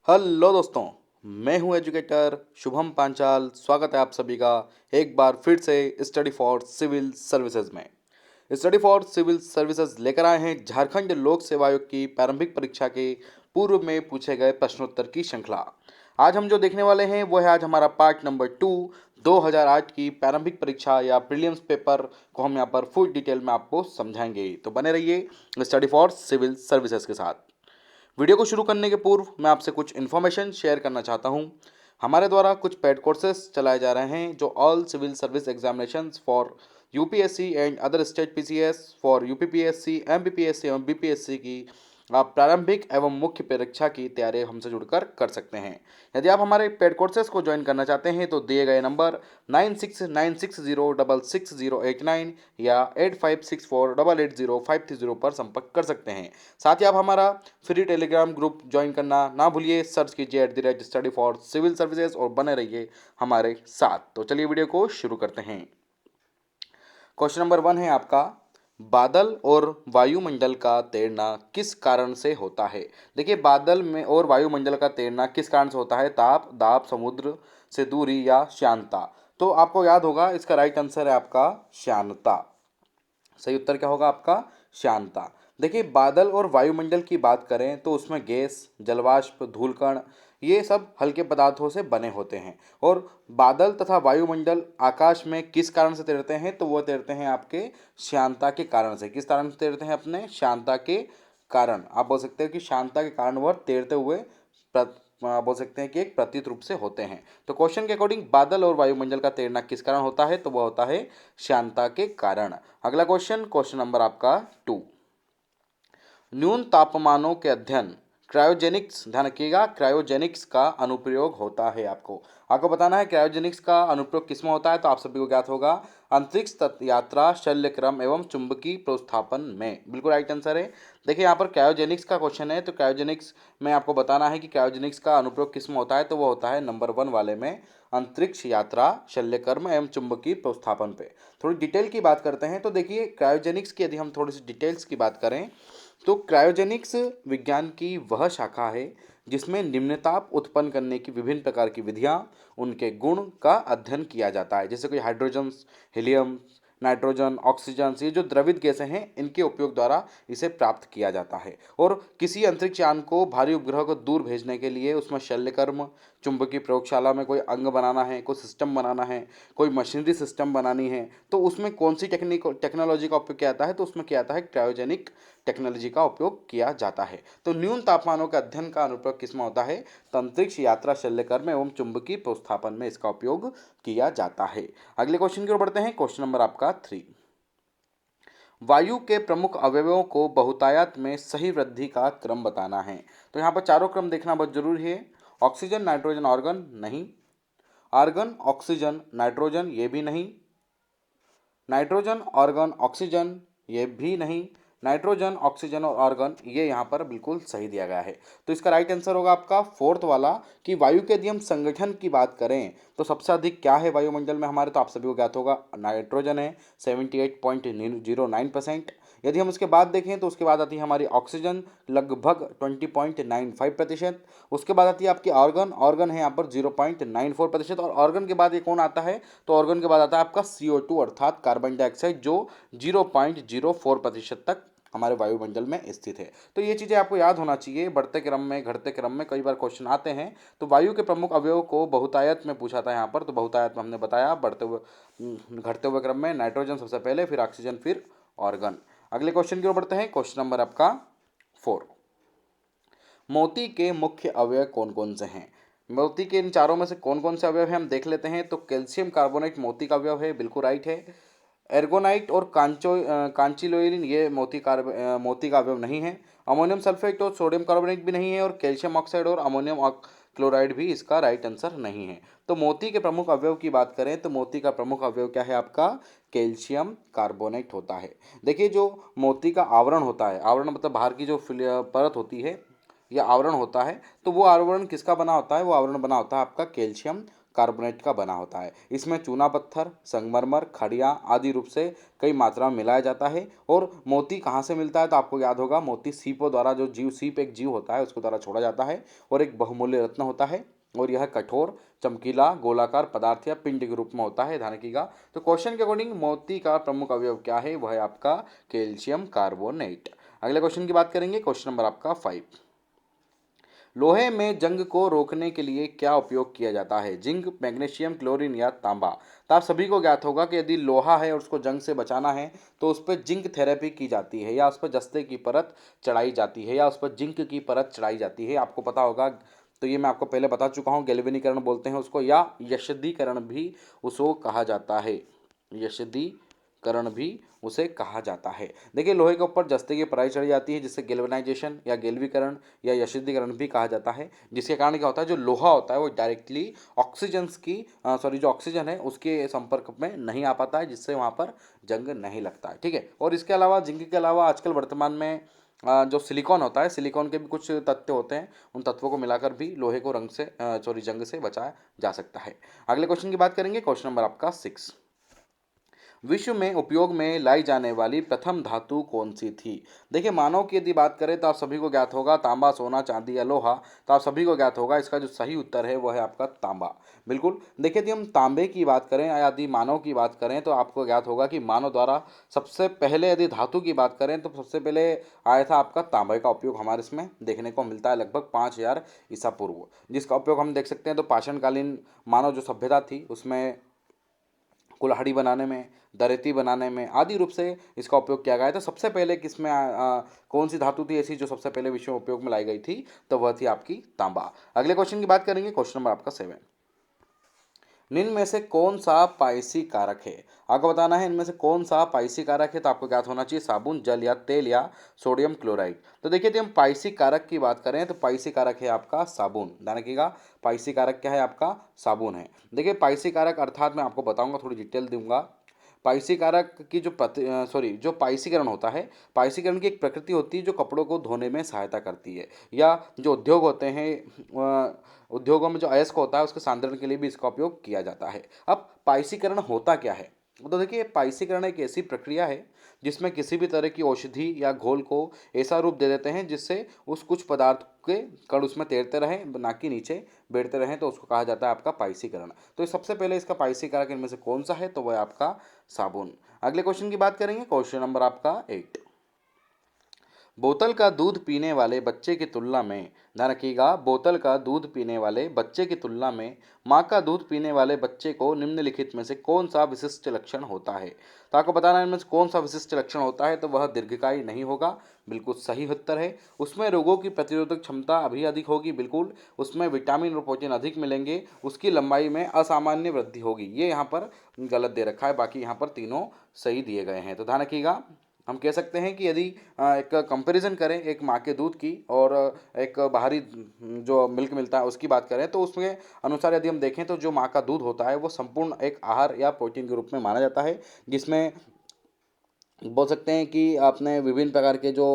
Hello दोस्तों, मैं हूं एजुकेटर शुभम पांचाल। स्वागत है आप सभी का एक बार फिर से स्टडी फॉर सिविल सर्विसेज में। स्टडी फॉर सिविल सर्विसेज लेकर आए हैं झारखंड लोक सेवा आयोग की प्रारंभिक परीक्षा के पूर्व में पूछे गए प्रश्नोत्तर की श्रृंखला। आज हम जो देखने वाले हैं वो है आज हमारा पार्ट नंबर 2। 2008 की प्रारंभिक परीक्षा या प्रीलिम्स पेपर को हम यहाँ पर फुल डिटेल में आपको समझाएंगे, तो बने रहिए स्टडी फॉर सिविल सर्विसेज के साथ। वीडियो को शुरू करने के पूर्व मैं आपसे कुछ इन्फॉर्मेशन शेयर करना चाहता हूं। हमारे द्वारा कुछ पेड कोर्सेज चलाए जा रहे हैं जो all civil service examinations for UPSC and other state PCS for UPPSC MPPSC एवं बीपीएससी की आप प्रारंभिक एवं मुख्य परीक्षा की तैयारी हमसे जुड़कर कर सकते हैं। यदि आप हमारे पेड कोर्सेज को ज्वाइन करना चाहते हैं तो दिए गए नंबर 9696066089 या 8564880530 पर संपर्क कर सकते हैं। साथ ही आप हमारा फ्री टेलीग्राम ग्रुप ज्वाइन करना ना भूलिए। सर्च कीजिए @स्टडी फॉर सिविल सर्विसेज और बने रहिए हमारे साथ। तो चलिए वीडियो को शुरू करते हैं। क्वेश्चन नंबर 1 है आपका, बादल और वायुमंडल का तैरना किस कारण से होता है। देखिए, बादल में और वायुमंडल का तैरना किस कारण से होता है? ताप, दाब, समुद्र से दूरी या श्यानता। तो आपको याद होगा इसका राइट आंसर है आपका श्यानता। सही उत्तर क्या होगा आपका? श्यानता। देखिए, बादल और वायुमंडल की बात करें तो उसमें गैस, जलवाष्प, धूलकण ये सब हल्के पदार्थों से बने होते हैं। और बादल तथा वायुमंडल आकाश में किस कारण से तैरते हैं? तो वो तैरते हैं आपके श्यानता के कारण से। किस कारण से तैरते हैं? अपने श्यानता के कारण। आप बोल सकते हैं कि श्यानता के कारण वह तैरते हुए बोल सकते हैं कि एक प्रतीत रूप से होते हैं। तो क्वेश्चन के अकॉर्डिंग बादल और वायुमंडल का तैरना किस कारण होता है? तो वह होता है श्यानता के कारण। अगला क्वेश्चन, क्वेश्चन नंबर आपका 2। न्यून तापमानों के अध्ययन क्रायोजेनिक्स, ध्यान रखिएगा, क्रायोजेनिक्स का अनुप्रयोग होता है। आपको बताना है क्रायोजेनिक्स का अनुप्रयोग किसमें होता है। तो आप सभी को ज्ञात होगा अंतरिक्ष यात्रा, शल्यक्रम एवं चुंबकीय प्रोत्स्थापन में। बिल्कुल राइट आंसर है। देखिए, यहाँ पर क्रायोजेनिक्स का क्वेश्चन है तो क्रायोजेनिक्स में आपको बताना है कि क्रायोजेनिक्स का अनुप्रयोग किसमें होता है। तो वो होता है नंबर 1 वाले में, अंतरिक्ष यात्रा, शल्यकर्म एवं चुंबकीय प्रोत्स्थापन पे। थोड़ी डिटेल की बात करते हैं। तो देखिए, क्रायोजेनिक्स की यदि हम थोड़ी सी डिटेल्स की बात करें तो क्रायोजेनिक्स विज्ञान की वह शाखा है जिसमें निम्न ताप उत्पन्न करने की विभिन्न प्रकार की विधियां, उनके गुण का अध्ययन किया जाता है। जैसे कोई हाइड्रोजन, हीलियम, नाइट्रोजन, ऑक्सीजन, ये जो द्रवित गैसें हैं इनके उपयोग द्वारा इसे प्राप्त किया जाता है। और किसी अंतरिक्ष यान को भारी उपग्रह को दूर भेजने के लिए उसमें शल्यकर्म, चुंबकीय प्रयोगशाला में कोई अंग बनाना है, कोई सिस्टम बनाना है, कोई मशीनरी सिस्टम बनानी है, तो उसमें कौन सी टेक्नोलॉजी का उपयोग किया जाता है? तो उसमें क्या आता है? क्रायोजेनिक टेक्नोलॉजी का उपयोग किया जाता है। तो न्यून तापमानों के अध्ययन का अनुप्रयोग किसमें होता है? तो अंतरिक्ष यात्रा, शल्यकर्म एवं चुंबकीय प्रोत्स्थापन में इसका उपयोग किया जाता है। अगले क्वेश्चन की ओर बढ़ते हैं। क्वेश्चन नंबर आपका 3। वायु के प्रमुख अवयवों को बहुतायत में सही वृद्धि का क्रम बताना है। तो यहाँ पर चारों क्रम देखना बहुत जरूरी है। ऑक्सीजन, नाइट्रोजन, आर्गन नहीं। आर्गन, ऑक्सीजन, नाइट्रोजन ये भी नहीं। नाइट्रोजन, आर्गन, ऑक्सीजन ये भी नहीं। नाइट्रोजन, ऑक्सीजन और आर्गन ये यहाँ पर बिल्कुल सही दिया गया है। तो इसका राइट आंसर होगा आपका 4th वाला कि वायु के यदि हम संगठन की बात करें तो सबसे अधिक क्या है वायुमंडल में हमारे? तो आप सभी को ज्ञात होगा नाइट्रोजन है 78.09%। यदि हम उसके बाद देखें तो उसके बाद आती है हमारी ऑक्सीजन लगभग 20.95%। उसके बाद आती है आपकी ऑर्गन, ऑर्गन है यहाँ पर 0.94%। और ऑर्गन के बाद ये कौन आता है? तो ऑर्गन के बाद आता है आपका CO2 अर्थात कार्बन डाइऑक्साइड जो 0.04% तक हमारे वायुमंडल में स्थित है। तो ये चीज़ें आपको याद होना चाहिए। बढ़ते क्रम में, घटते क्रम में कई बार क्वेश्चन आते हैं। तो वायु के प्रमुख अवयव को बहुतायत में पूछा था यहाँ पर। तो बहुतायत में हमने बताया बढ़ते हुए घटते हुए क्रम में नाइट्रोजन सबसे पहले, फिर ऑक्सीजन, फिर ऑर्गन। अगले क्वेश्चन की ओर बढ़ते हैं। क्वेश्चन नंबर आपका 4। मोती के मुख्य अवयव कौन कौन से हैं? मोती के इन चारों में से कौन कौन से अवयव हैं हम देख लेते हैं। तो कैल्शियम कार्बोनेट मोती का अवयव है, बिल्कुल राइट है। एर्गोनाइट और कांचिलोइलिन ये मोती का अवयव नहीं है। अमोनियम सल्फेट और सोडियम कार्बोनेट भी नहीं है। और कैल्शियम ऑक्साइड और अमोनियम क्लोराइड भी इसका राइट आंसर नहीं है। तो मोती के प्रमुख अवयव की बात करें तो मोती का प्रमुख अवयव क्या है आपका? कैल्शियम कार्बोनेट होता है। देखिए, जो मोती का आवरण होता है, आवरण मतलब बाहर की जो परत होती है या आवरण होता है, तो वो आवरण किसका बना होता है? वो आवरण बना होता है आपका कैल्शियम कार्बोनेट का बना होता है। इसमें चूना पत्थर, संगमरमर, खड़िया आदि रूप से कई मात्रा में मिलाया जाता है। और मोती कहाँ से मिलता है तो आपको याद होगा, मोती सीपों द्वारा, जो जीव सीप एक जीव होता है उसके द्वारा छोड़ा जाता है और एक बहुमूल्य रत्न होता है और यह कठोर, चमकीला, गोलाकार पदार्थ या पिंड के रूप में होता है। ध्यान रखिएगा। तो क्वेश्चन के अकॉर्डिंग मोती का प्रमुख अवयव क्या है, वह है आपका कैल्शियम कार्बोनेट। अगले क्वेश्चन की बात करेंगे, क्वेश्चन नंबर आपका 5। लोहे में जंग को रोकने के लिए क्या उपयोग किया जाता है, जिंक, मैग्नीशियम, क्लोरीन या तांबा। तो आप सभी को ज्ञात होगा कि यदि लोहा है और उसको जंग से बचाना है तो उस पर जिंक थेरेपी की जाती है, या उस पर जस्ते की परत चढ़ाई जाती है, या उस पर जिंक की परत चढ़ाई जाती है, आपको पता होगा। तो ये मैं आपको पहले बता चुका हूँ, गैल्वेनीकरण बोलते हैं उसको, या यशदीकरण भी उसको कहा जाता है। यशदीकरण भी उसे कहा जाता है। देखिए, लोहे के ऊपर जस्ते की पराई चढ़ी जाती है, जिससे गैल्वेनाइजेशन या गैल्वीकरण या यशदीकरण भी कहा जाता है। जिसके कारण क्या होता है, जो लोहा होता है वो डायरेक्टली ऑक्सीजन की जो ऑक्सीजन है उसके संपर्क में नहीं आ पाता है, जिससे वहाँ पर जंग नहीं लगता है। ठीक है। और इसके अलावा, जिंक के अलावा आजकल वर्तमान में जो सिलिकॉन होता है, सिलिकॉन के भी कुछ तत्व होते हैं, उन तत्वों को मिलाकर भी लोहे को जंग से बचाया जा सकता है। अगले क्वेश्चन की बात करेंगे, क्वेश्चन नंबर आपका 6। विश्व में उपयोग में लाई जाने वाली प्रथम धातु कौन सी थी। देखिए, मानव की यदि बात करें तो आप सभी को ज्ञात होगा, तांबा, सोना, चांदी या लोहा। तो आप सभी को ज्ञात होगा, इसका जो सही उत्तर है वो है आपका तांबा। बिल्कुल। देखिए, यदि हम तांबे की बात करें या यदि मानव की बात करें तो आपको ज्ञात होगा कि मानव द्वारा सबसे पहले, यदि धातु की बात करें तो सबसे पहले आया था आपका तांबे का उपयोग हमारे इसमें देखने को मिलता है लगभग 5000 ईसा पूर्व, जिसका उपयोग हम देख सकते हैं। तो पाषाणकालीन मानव जो सभ्यता थी उसमें कुल्हाड़ी बनाने में, दराती बनाने में आदि रूप से इसका उपयोग किया गया है। तो सबसे पहले किसमें कौन सी धातु थी ऐसी जो सबसे पहले विश्व में उपयोग में लाई गई थी, तो वह थी आपकी तांबा। अगले क्वेश्चन की बात करेंगे, क्वेश्चन नंबर आपका 7। निम्न में से कौन सा पाइसी कारक है। आपको बताना है इनमें से कौन सा पाइसी कारक है। तो आपको ज्ञात होना चाहिए साबुन, जल या तेल या सोडियम क्लोराइड। तो देखिए, यदि हम पाइसी कारक की बात करें तो पाइसी कारक है आपका साबुन। ध्यान रखिएगा, पाइसी कारक क्या है आपका, साबुन है। देखिए, पाइसी कारक अर्थात मैं आपको बताऊंगा, थोड़ी डिटेल दूंगा। पाइसी कारक की जो पाइसीकरण होता है, पाइसीकरण की एक प्रकृति होती है जो कपड़ों को धोने में सहायता करती है, या जो उद्योग होते हैं, उद्योगों में जो अयस्क होता है उसके सांद्रण के लिए भी इसका उपयोग किया जाता है। अब पाइसीकरण होता क्या है, तो देखिए, पाइसीकरण एक ऐसी प्रक्रिया है जिसमें किसी भी तरह की औषधि या घोल को ऐसा रूप दे देते हैं जिससे उस कुछ पदार्थ के कण उसमें तैरते रहें, ना कि नीचे बैठते रहें, तो उसको कहा जाता है आपका पाइसीकरण। तो सबसे पहले इसका पाइसीकारक इनमें से कौन सा है, तो वह है आपका साबुन। अगले क्वेश्चन की बात करेंगे, क्वेश्चन नंबर आपका 8। बोतल का दूध पीने वाले बच्चे की तुलना में, ध्यान रखिएगा, बोतल का दूध पीने वाले बच्चे की तुलना में माँ का दूध पीने वाले बच्चे को निम्नलिखित में से कौन सा विशिष्ट लक्षण होता है। तो आपको बताना है इनमें से कौन सा विशिष्ट लक्षण होता है, तो वह दीर्घकायी नहीं होगा। बिल्कुल सही उत्तर है। उसमें रोगों की प्रतिरोधक क्षमता अभी अधिक होगी। बिल्कुल। उसमें विटामिन और प्रोटीन अधिक मिलेंगे। उसकी लंबाई में असामान्य वृद्धि होगी। ये यहाँ पर गलत दे रखा है, बाकी यहाँ पर तीनों सही दिए गए हैं। तो ध्यान रखिएगा, हम कह सकते हैं कि यदि एक कंपैरिजन करें एक माँ के दूध की और एक बाहरी जो मिल्क मिलता है उसकी बात करें, तो उसमें अनुसार यदि हम देखें तो जो माँ का दूध होता है वो संपूर्ण एक आहार या प्रोटीन के रूप में माना जाता है, जिसमें बोल सकते हैं कि आपने विभिन्न प्रकार के जो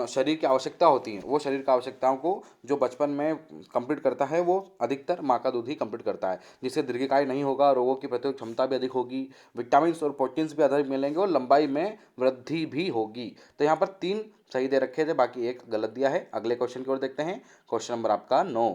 शरीर की आवश्यकता होती हैं, वो शरीर की आवश्यकताओं को जो बचपन में कंप्लीट करता है वो अधिकतर माँ का दूध ही कंप्लीट करता है, जिससे दीर्घकाय नहीं होगा, रोगों की प्रतिरोधक क्षमता भी अधिक होगी, विटामिन और प्रोटीन्स भी अधिक मिलेंगे और लंबाई में वृद्धि भी होगी। तो यहाँ पर 3 सही दे रखे थे, बाकी एक गलत दिया है। अगले क्वेश्चन की ओर देखते हैं, क्वेश्चन नंबर आपका 9।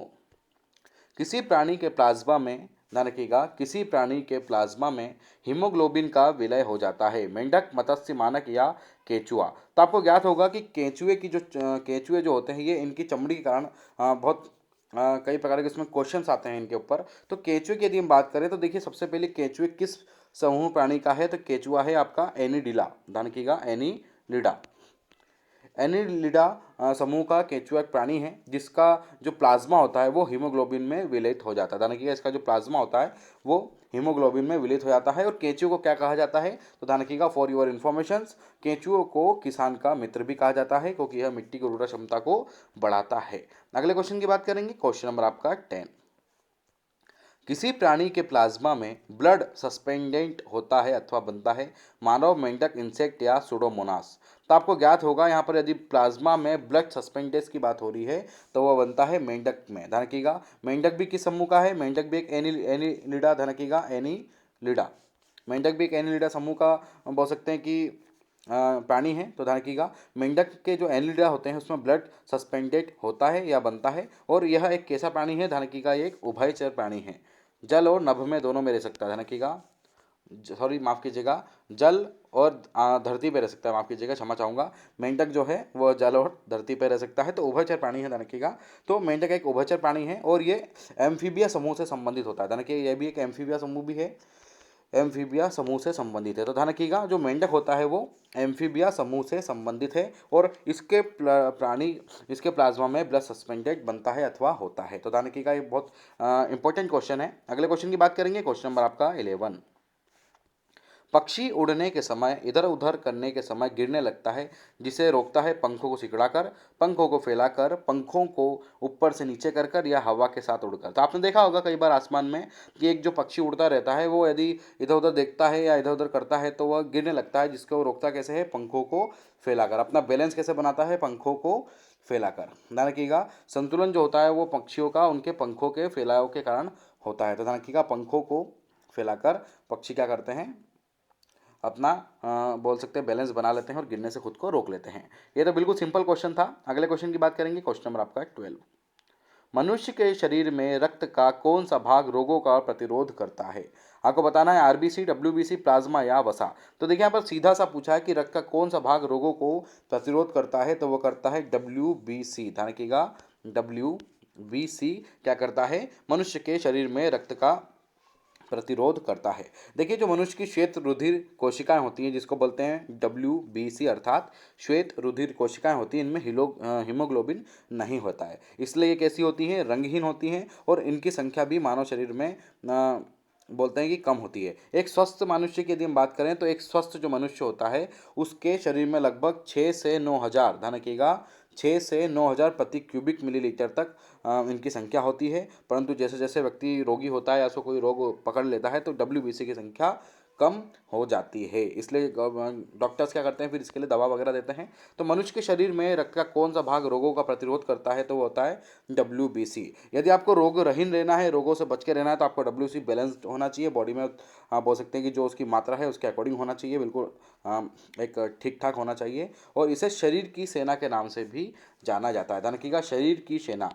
किसी प्राणी के प्लाज्मा में, ध्यान रखिएगा, किसी प्राणी के प्लाज्मा में हीमोग्लोबिन का विलय हो जाता है। मेंढक, मत्स्य, मानक या केंचुआ। तो आपको ज्ञात होगा कि केंचुए जो होते हैं ये इनकी चमड़ी के कारण बहुत कई प्रकार के इसमें क्वेश्चंस आते हैं इनके ऊपर। तो केंचुए की यदि हम बात करें तो देखिए, सबसे पहले केंचुए किस समूह प्राणी का है, तो केंचुआ है आपका एनिडिला। ध्यान रखिएगा, एनिलिडा। एनिलिडा समूह का केंचुआ एक प्राणी है जिसका जो प्लाज्मा होता है वो हीमोग्लोबिन में विलित हो जाता है। ध्यान रखिएगा, इसका जो प्लाज्मा होता है वो हीमोग्लोबिन में विलित हो जाता है। और केंचुए को क्या कहा जाता है, तो ध्यान रखिएगा, फॉर योर इन्फॉर्मेशन, केंचुओं को किसान का मित्र भी कहा जाता है, क्योंकि यह मिट्टी की उर्वरा क्षमता को बढ़ाता है। अगले क्वेश्चन की बात करेंगे, क्वेश्चन नंबर आपका 10। किसी प्राणी के प्लाज्मा में ब्लड सस्पेंडेंट होता है अथवा बनता है, मानव, मेंढक, इंसेक्ट या सुडोमोनास। तो आपको ज्ञात होगा यहाँ पर यदि प्लाज्मा में ब्लड सस्पेंडेंस की बात हो रही है तो वह बनता है मेंढक में। ध्यान रखिएगा, मेंढक भी किस समूह का है? मेंढक भी एक एनिलिडा। ध्यान रखिएगा, एनिलिडा। मेंढक भी एक एनिलिडा समूह का बोल सकते हैं कि प्राणी है। तो ध्यान रखिएगा, मेंढक के जो एनिलिडा होते हैं उसमें ब्लड सस्पेंडेड होता है या बनता है, और यह एक कैसा प्राणी है? ध्यान रखिएगा, ये एक उभयचर प्राणी है। जल और नभ में दोनों में रह सकता है। ध्यान रखिएगा, सॉरी माफ़ कीजिएगा, जल और धरती पे रह सकता है। माफ़ कीजिएगा, क्षमा चाहूँगा। मेंढक जो है वह जल और धरती पे रह सकता है, तो उभयचर प्राणी है। ध्यान रखिएगा, तो मेंढक एक उभयचर प्राणी है और ये एम्फीबिया समूह से संबंधित होता है। ध्यान रखिए, यह भी एक एम्फीबिया समूह भी है, एम्फीबिया समूह से संबंधित है। तो ध्यान रखिएगा, जो मेंढक होता है वो एम्फीबिया समूह से संबंधित है और इसके प्राणी इसके प्लाज्मा में ब्लड सस्पेंडेड बनता है अथवा होता है। तो ध्यान रखिएगा, ये बहुत इंपॉर्टेंट क्वेश्चन है। अगले क्वेश्चन की बात करेंगे, क्वेश्चन नंबर आपका 11। पक्षी उड़ने के समय इधर उधर करने के समय गिरने लगता है, जिसे रोकता है पंखों को सिकुड़ाकर, पंखों को फैलाकर, पंखों को ऊपर से नीचे कर कर या हवा के साथ उड़कर। तो आपने देखा होगा कई बार आसमान में कि एक जो पक्षी उड़ता रहता है वो यदि इधर उधर देखता है या इधर उधर करता है तो वह गिरने लगता है, जिसको वो रोकता कैसे है? पंखों को फैलाकर। अपना बैलेंस कैसे बनाता है? पंखों को फैलाकर। ध्यान रखिएगा, संतुलन जो होता है वो पक्षियों का उनके पंखों के फैलाव के कारण होता है। तो ध्यान रखिएगा, पंखों को फैलाकर पक्षी क्या करते हैं? अपना बोल सकते हैं बैलेंस बना लेते हैं और गिरने से खुद को रोक लेते हैं। ये तो बिल्कुल सिंपल क्वेश्चन था। अगले क्वेश्चन की बात करेंगे, क्वेश्चन नंबर आपका 12। मनुष्य के शरीर में रक्त का कौन सा भाग रोगों का प्रतिरोध करता है? आपको बताना है आरबीसी, डब्ल्यूबीसी, प्लाज्मा या वसा। तो देखिए यहाँ पर सीधा सा पूछा है कि रक्त का कौन सा भाग रोगों को प्रतिरोध करता है, तो वो करता है डब्ल्यूबीसी। ध्यान रखिएगा, डब्ल्यूबीसी क्या करता है? मनुष्य के शरीर में रक्त का प्रतिरोध करता है। देखिए, जो मनुष्य की श्वेत रुधिर कोशिकाएं होती हैं जिसको बोलते हैं डब्ल्यूबीसी, अर्थात श्वेत रुधिर कोशिकाएं होती हैं, इनमें हीमोग्लोबिन नहीं होता है, इसलिए ये कैसी होती हैं? रंगहीन होती हैं और इनकी संख्या भी मानव शरीर में बोलते हैं कि कम होती है। एक स्वस्थ मनुष्य की यदि हम बात करें तो एक स्वस्थ जो मनुष्य होता है उसके शरीर में लगभग 6 से 9 हज़ार, ध्यान रखिएगा, 6 से 9 हज़ार प्रति क्यूबिक मिलीलीटर तक इनकी संख्या होती है। परंतु जैसे जैसे व्यक्ति रोगी होता है या उसको कोई रोग पकड़ लेता है तो डब्ल्यूबीसी की संख्या कम हो जाती है, इसलिए डॉक्टर्स क्या करते हैं? फिर इसके लिए दवा वगैरह देते हैं। तो मनुष्य के शरीर में रक्त का कौन सा भाग रोगों का प्रतिरोध करता है? तो वो होता है डब्ल्यूबीसी। यदि आपको रोग रहित रहना है, रोगों से बच के रहना है, तो आपको डब्ल्यूबीसी बैलेंस्ड होना चाहिए बॉडी में। आप बोल सकते हैं कि जो उसकी मात्रा है उसके अकॉर्डिंग होना चाहिए, बिल्कुल एक ठीक ठाक होना चाहिए। और इसे शरीर की सेना के नाम से भी जाना जाता है। ध्यान रखिएगा, शरीर की सेना,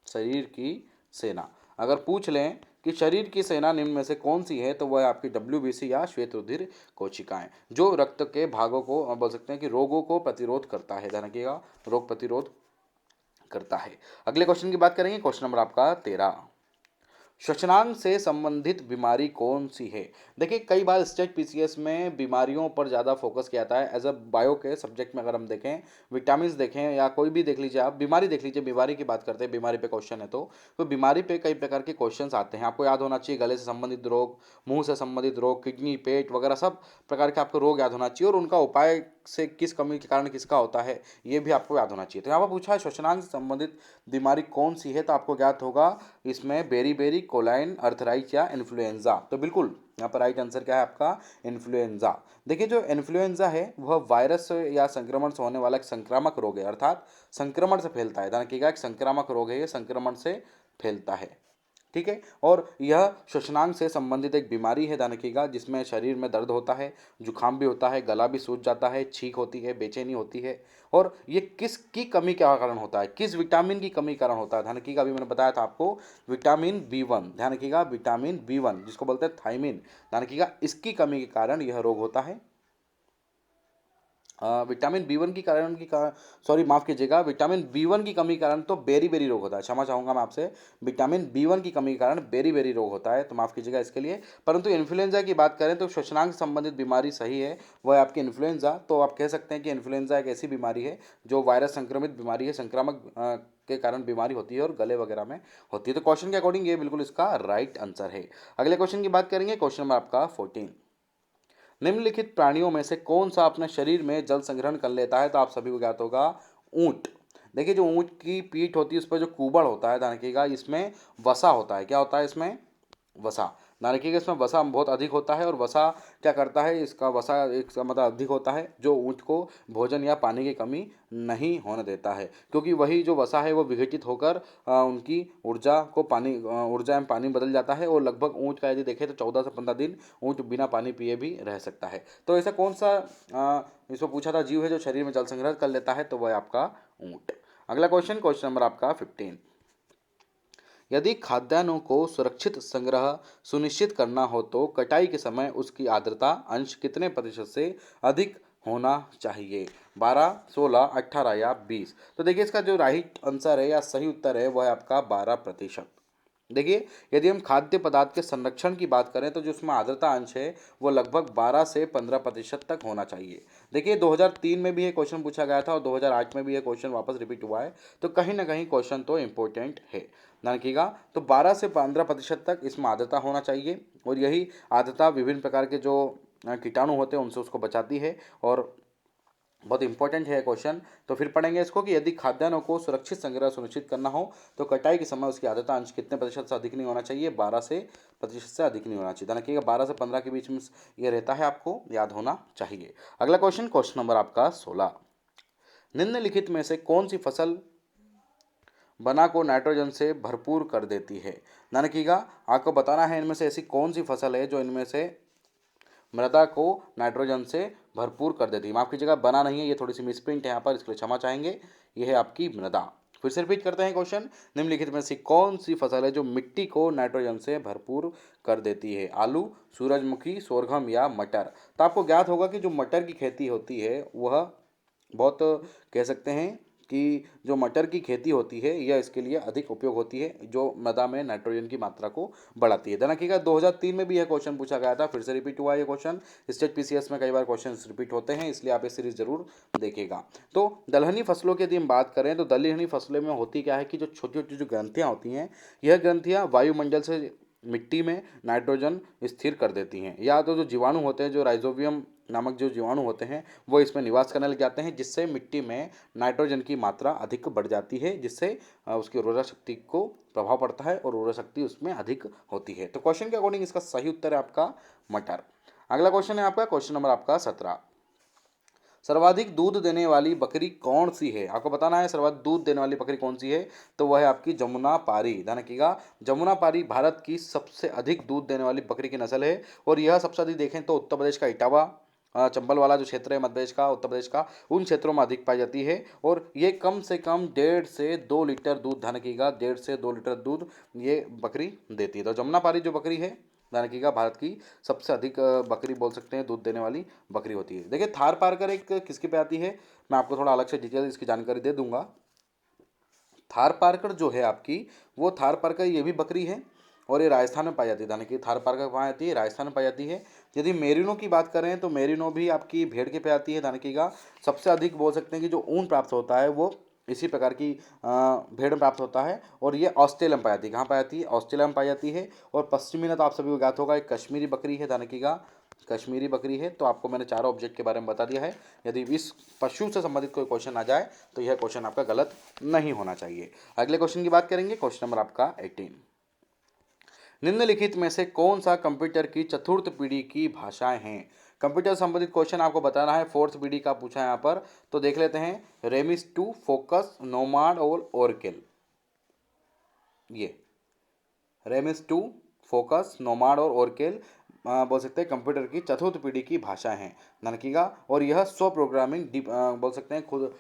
शरीर की सेना। अगर पूछ लें कि शरीर की सेना निम्न में से कौन सी है, तो वह है आपकी डब्ल्यूबीसी या श्वेत रुधिर कोशिकाएं, जो रक्त के भागों को बोल सकते हैं कि रोगों को प्रतिरोध करता है। ध्यान रखिएगा, रोग प्रतिरोध करता है। अगले क्वेश्चन की बात करेंगे, क्वेश्चन नंबर आपका 13। श्वसनांग से संबंधित बीमारी कौन सी है? देखिए, कई बार स्टेट पीसीएस में बीमारियों पर ज़्यादा फोकस किया जाता है। एज अ बायो के सब्जेक्ट में अगर हम देखें, विटामिन्स देखें या कोई भी देख लीजिए, आप बीमारी देख लीजिए, बीमारी की बात करते हैं, बीमारी पे क्वेश्चन है तो बीमारी पे कई प्रकार के क्वेश्चन आते हैं। आपको याद होना चाहिए गले से संबंधित रोग, मुंह से संबंधित रोग, किडनी, पेट वगैरह सब प्रकार के आपको रोग याद होना चाहिए, और उनका उपाय से किस कमी के कारण किसका होता है ये भी आपको याद होना चाहिए। तो यहाँ पर पूछा है श्वसनांग से संबंधित बीमारी कौन सी है, तो आपको ज्ञात होगा इसमें बेरी कोलाइन, अर्थराइट या इन्फ्लुएंजा। तो बिल्कुल यहाँ पर राइट आंसर क्या है आपका? इन्फ्लुएंजा। देखिए, जो इन्फ्लुएंजा है वह वायरस या संक्रमण से होने वाला एक संक्रामक रोग है, अर्थात संक्रमण से फैलता है। ध्यान रखिएगा, एक संक्रामक रोग है, ये संक्रमण से फैलता है, ठीक है। और यह श्वसनांग से संबंधित एक बीमारी है, ध्यान रखिएगा, जिसमें शरीर में दर्द होता है, जुकाम भी होता है, गला भी सूज जाता है, छींक होती है, बेचैनी होती है। और ये किसकी कमी के कारण होता है? किस विटामिन की कमी के कारण होता है? ध्यान रखिएगा, अभी मैंने बताया था आपको विटामिन B1, ध्यान रखिएगा, विटामिन B1 जिसको बोलते हैं थायमिन, ध्यान रखिएगा, इसकी कमी के कारण यह रोग होता है। विटामिन B1 की कारण सॉरी माफ़ कीजिएगा, विटामिन B1 की कमी के कारण तो बेरी रोग होता है। क्षमा चाहूँगा मैं आपसे, विटामिन B1 की कमी के कारण बेरी रोग होता है, तो माफ़ कीजिएगा इसके लिए। परंतु इन्फ्लुएंजा की बात करें तो श्वसनांग से संबंधित बीमारी सही है, वह है आपकी इन्फ्लुएंजा। तो आप कह सकते हैं कि इन्फ्लुएंजा एक ऐसी बीमारी है जो वायरस संक्रमित बीमारी है, संक्रामक के कारण बीमारी होती है और गले वगैरह में होती है। तो क्वेश्चन के अकॉर्डिंग ये बिल्कुल इसका राइट आंसर है। अगले क्वेश्चन की बात करेंगे, क्वेश्चन नंबर आपका 14। निम्नलिखित प्राणियों में से कौन सा अपने शरीर में जल संग्रहण कर लेता है? तो आप सभी को ज्ञात होगा, ऊंट। देखिए, जो ऊंट की पीठ होती है उस पर जो कुबड़ होता है, ध्यान रखिएगा, इसमें वसा होता है। क्या होता है इसमें? वसा। ध्यान रखिएगा इसमें वसा बहुत अधिक होता है और वसा क्या करता है, इसका वसा एक मतलब अधिक होता है जो ऊँट को भोजन या पानी की कमी नहीं होने देता है, क्योंकि वही जो वसा है वो विघटित होकर उनकी ऊर्जा को पानी ऊर्जा में पानी बदल जाता है और लगभग ऊँट का यदि देखें तो 14 से 15 दिन ऊँट बिना पानी पिए भी रह सकता है। तो ऐसा कौन सा इसको पूछा था जीव है जो शरीर में जल संग्रह कर लेता है, तो वह आपका ऊँट। अगला क्वेश्चन, क्वेश्चन नंबर आपका 15। यदि खाद्यान्नों को सुरक्षित संग्रह सुनिश्चित करना हो तो कटाई के समय उसकी आर्द्रता अंश कितने प्रतिशत से अधिक होना चाहिए? 12, 16, 18 या 20? तो देखिए इसका जो राइट आंसर है या सही उत्तर है वह है आपका 12%। देखिए यदि हम खाद्य पदार्थ के संरक्षण की बात करें तो जो उसमें आर्द्रता अंश है वो लगभग 12 से 15% तक होना चाहिए। देखिए 2003 में भी ये क्वेश्चन पूछा गया था और 2008 में भी ये क्वेश्चन वापस रिपीट हुआ है, तो कहीं ना कहीं क्वेश्चन तो इम्पोर्टेंट है। ध्यान रखिएगा, तो 12 से 15% तक इसमें आर्द्रता होना चाहिए और यही आर्द्रता विभिन्न प्रकार के जो कीटाणु होते हैं उनसे उसको बचाती है और बहुत इंपॉर्टेंट है क्वेश्चन। तो फिर पढ़ेंगे इसको कि यदि खाद्यान्नों को सुरक्षित संग्रह सुनिश्चित करना हो तो कटाई के समय उसकी आर्द्रता अंश कितने प्रतिशत से अधिक नहीं होना चाहिए? 12 से अधिक नहीं होना चाहिए। ध्यान रखिएगा 12 से 15 के बीच में ये रहता है, आपको याद होना चाहिए। अगला क्वेश्चन, क्वेश्चन नंबर आपका 16। निम्नलिखित में से कौन सी फसल बना को नाइट्रोजन से भरपूर कर देती है? ध्यान रखिएगा आपको बताना है इनमें से ऐसी कौन सी फसल है जो इनमें से मृदा को नाइट्रोजन से भरपूर कर देती है। माफ कीजिएगा, बना नहीं है, ये थोड़ी सी मिसप्रिंट है यहाँ पर, इसके लिए क्षमा चाहेंगे। ये है आपकी मृदा। फिर से रिपीट करते हैं क्वेश्चन, निम्नलिखित में से कौन सी फसल है जो मिट्टी को नाइट्रोजन से भरपूर कर देती है? आलू, सूरजमुखी, सोरघम या मटर? तो आपको ज्ञात होगा कि जो मटर की खेती होती है वह बहुत कह सकते हैं कि जो मटर की खेती होती है यह इसके लिए अधिक उपयोग होती है, जो मृदा में नाइट्रोजन की मात्रा को बढ़ाती है। ध्यान रखिएगा 2003 में भी यह क्वेश्चन पूछा गया था, फिर से रिपीट हुआ ये क्वेश्चन। स्टेट पीसीएस में कई बार क्वेश्चन रिपीट होते हैं, इसलिए आप ये सीरीज जरूर देखिएगा। तो दलहनी फसलों की यदि हम बात करें तो दलहनी फसलों में होती क्या है कि जो छोटी छोटी जो ग्रंथियाँ होती हैं, यह ग्रंथियाँ वायुमंडल से मिट्टी में नाइट्रोजन स्थिर कर देती हैं, या तो जो जीवाणु होते हैं, जो राइजोबियम नामक जो जीवाणु होते हैं वो इसमें निवास करने लग जाते हैं, जिससे मिट्टी में नाइट्रोजन की मात्रा अधिक बढ़ जाती है, जिससे उसकी उर्वरा शक्ति को प्रभाव पड़ता है और उर्वरा शक्ति उसमें अधिक होती है। तो क्वेश्चन के अकॉर्डिंग इसका सही उत्तर है आपका मटर। अगला क्वेश्चन है आपका क्वेश्चन नंबर आपका 17। सर्वाधिक दूध देने वाली बकरी कौन सी है? आपको बताना है सर्वाधिक दूध देने वाली बकरी कौन सी है, तो वह है आपकी जमुना पारी। ध्यान रखिएगा जमुना पारी भारत की सबसे अधिक दूध देने वाली बकरी की नस्ल है और यह सबसे अधिक देखें तो उत्तर प्रदेश का इटावा चंबल वाला जो क्षेत्र है मध्य प्रदेश का, उत्तर प्रदेश का, उन क्षेत्रों में अधिक पाई जाती है और ये कम से कम 1.5 से 2 लीटर दूध, ध्यान रखिएगा 1.5 से 2 लीटर दूध ये बकरी देती है। तो जमुना पारी जो बकरी है ध्यान रखिएगा भारत की सबसे अधिक बकरी बोल सकते हैं दूध देने वाली बकरी होती है। देखिए थार पारकर एक किसके पे आती है, मैं आपको थोड़ा अलग से डिटेल इसकी जानकारी दे दूंगा। थार पारकर जो है आपकी, वो थार पारकर ये भी बकरी है और ये राजस्थान में पाई जाती है। ध्यान रखिए थार पारकर कहाँ आती है? राजस्थान में पाई जाती है। यदि मेरिनो की बात करें तो मेरिनो भी आपकी भेड़ के पे आती है। ध्यान रखिएगा सबसे अधिक बोल सकते हैं कि जो ऊन प्राप्त होता है वो इसी प्रकार की भेड़ में प्राप्त होता है और ये ऑस्ट्रेलिया में पाई जाती है। कहाँ पाई जाती है? ऑस्ट्रेलिया में पाई जाती है। और पश्चिमी में तो आप सभी को ज्ञात होगा एक कश्मीरी बकरी है। ध्यान रखिएगा कश्मीरी बकरी है। तो आपको मैंने चारों ऑब्जेक्ट के बारे में बता दिया है। यदि इस पशु से संबंधित कोई क्वेश्चन आ जाए तो यह क्वेश्चन आपका गलत नहीं होना चाहिए। अगले क्वेश्चन की बात करेंगे, क्वेश्चन नंबर आपका 18। निम्नलिखित में से कौन सा कंप्यूटर की चतुर्थ पीढ़ी की भाषाएं हैं? कंप्यूटर संबंधित क्वेश्चन आपको बताना है, फोर्थ पीढ़ी का पूछा है यहाँ पर। तो देख लेते हैं रेमिस 2, फोकस, नोमाड और ओरेकल। ये रेमिस 2, फोकस, नोमाड और ओरेकल बोल सकते हैं कंप्यूटर की चतुर्थ पीढ़ी की भाषाएं हैं। ध्यान रखिएगा और यह स्व प्रोग्रामिंग बोल सकते हैं, खुद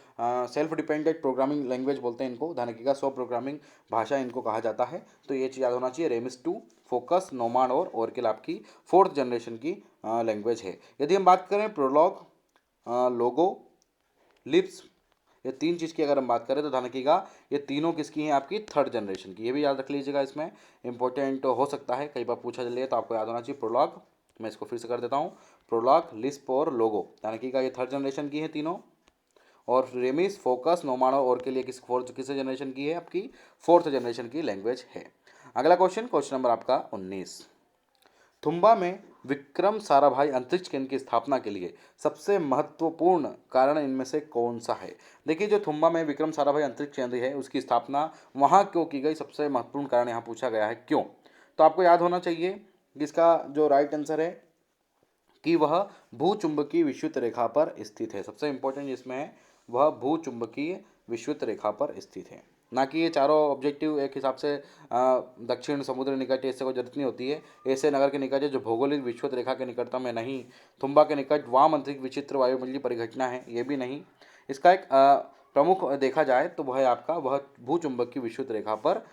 सेल्फ डिपेंडेंट प्रोग्रामिंग लैंग्वेज बोलते हैं इनको। ध्यान रखिएगा स्व प्रोग्रामिंग भाषा इनको कहा जाता है। तो ये चीज़ याद होना चाहिए, रेमिस 2, फोकस, नोमाड और ओरेकल आपकी फोर्थ जनरेशन की लैंग्वेज है। यदि हम बात करें प्रोलॉग, लोगो, लिप्स, ये तीन चीज़ की अगर हम बात करें तो ध्यान रखिएगा ये तीनों किसकी हैं? आपकी थर्ड जनरेशन की। ये भी याद रख लीजिएगा, इसमें इंपॉर्टेंट हो सकता है, कई बार पूछा चलिए तो आपको याद होना चाहिए। प्रोलॉग, मैं इसको फिर से कर देता हूँ, प्रोलॉग, लिस्प और लोगो। ध्यान रखिएगा ये थर्ड जनरेशन की है तीनों। और रेमिस, फोकस, नोमाडो और के लिए किस जनरेशन की है? आपकी फोर्थ जनरेशन की लैंग्वेज है। अगला क्वेश्चन, क्वेश्चन नंबर आपका 19। तुम्बा में विक्रम साराभाई अंतरिक्ष केंद्र की स्थापना के लिए सबसे महत्वपूर्ण कारण इनमें से कौन सा है? देखिए जो तुम्बा में विक्रम साराभाई अंतरिक्ष केंद्र है उसकी स्थापना वहाँ क्यों की गई, सबसे महत्वपूर्ण कारण यहाँ पूछा गया है क्यों? तो आपको याद होना चाहिए कि इसका जो राइट आंसर है कि वह भूचुंबकीय विषुवत रेखा पर स्थित है। सबसे इंपॉर्टेंट इसमें है वह भूचुंबकीय विषुवत रेखा पर स्थित है, ना कि ये चारों ऑब्जेक्टिव एक हिसाब से दक्षिण समुद्र निकट ऐसे कोई जरूरत नहीं होती है। ऐसे नगर के निकट है जो भौगोलिक विषुवत रेखा के निकटतम है नहीं, तुम्बा के निकट वाम अंतरिक्ष विचित्र वायुमंडलीय परिघटना है ये भी नहीं। इसका एक प्रमुख देखा जाए तो वह है आपका वह भूचुंबकीय विषुवत रेखा पर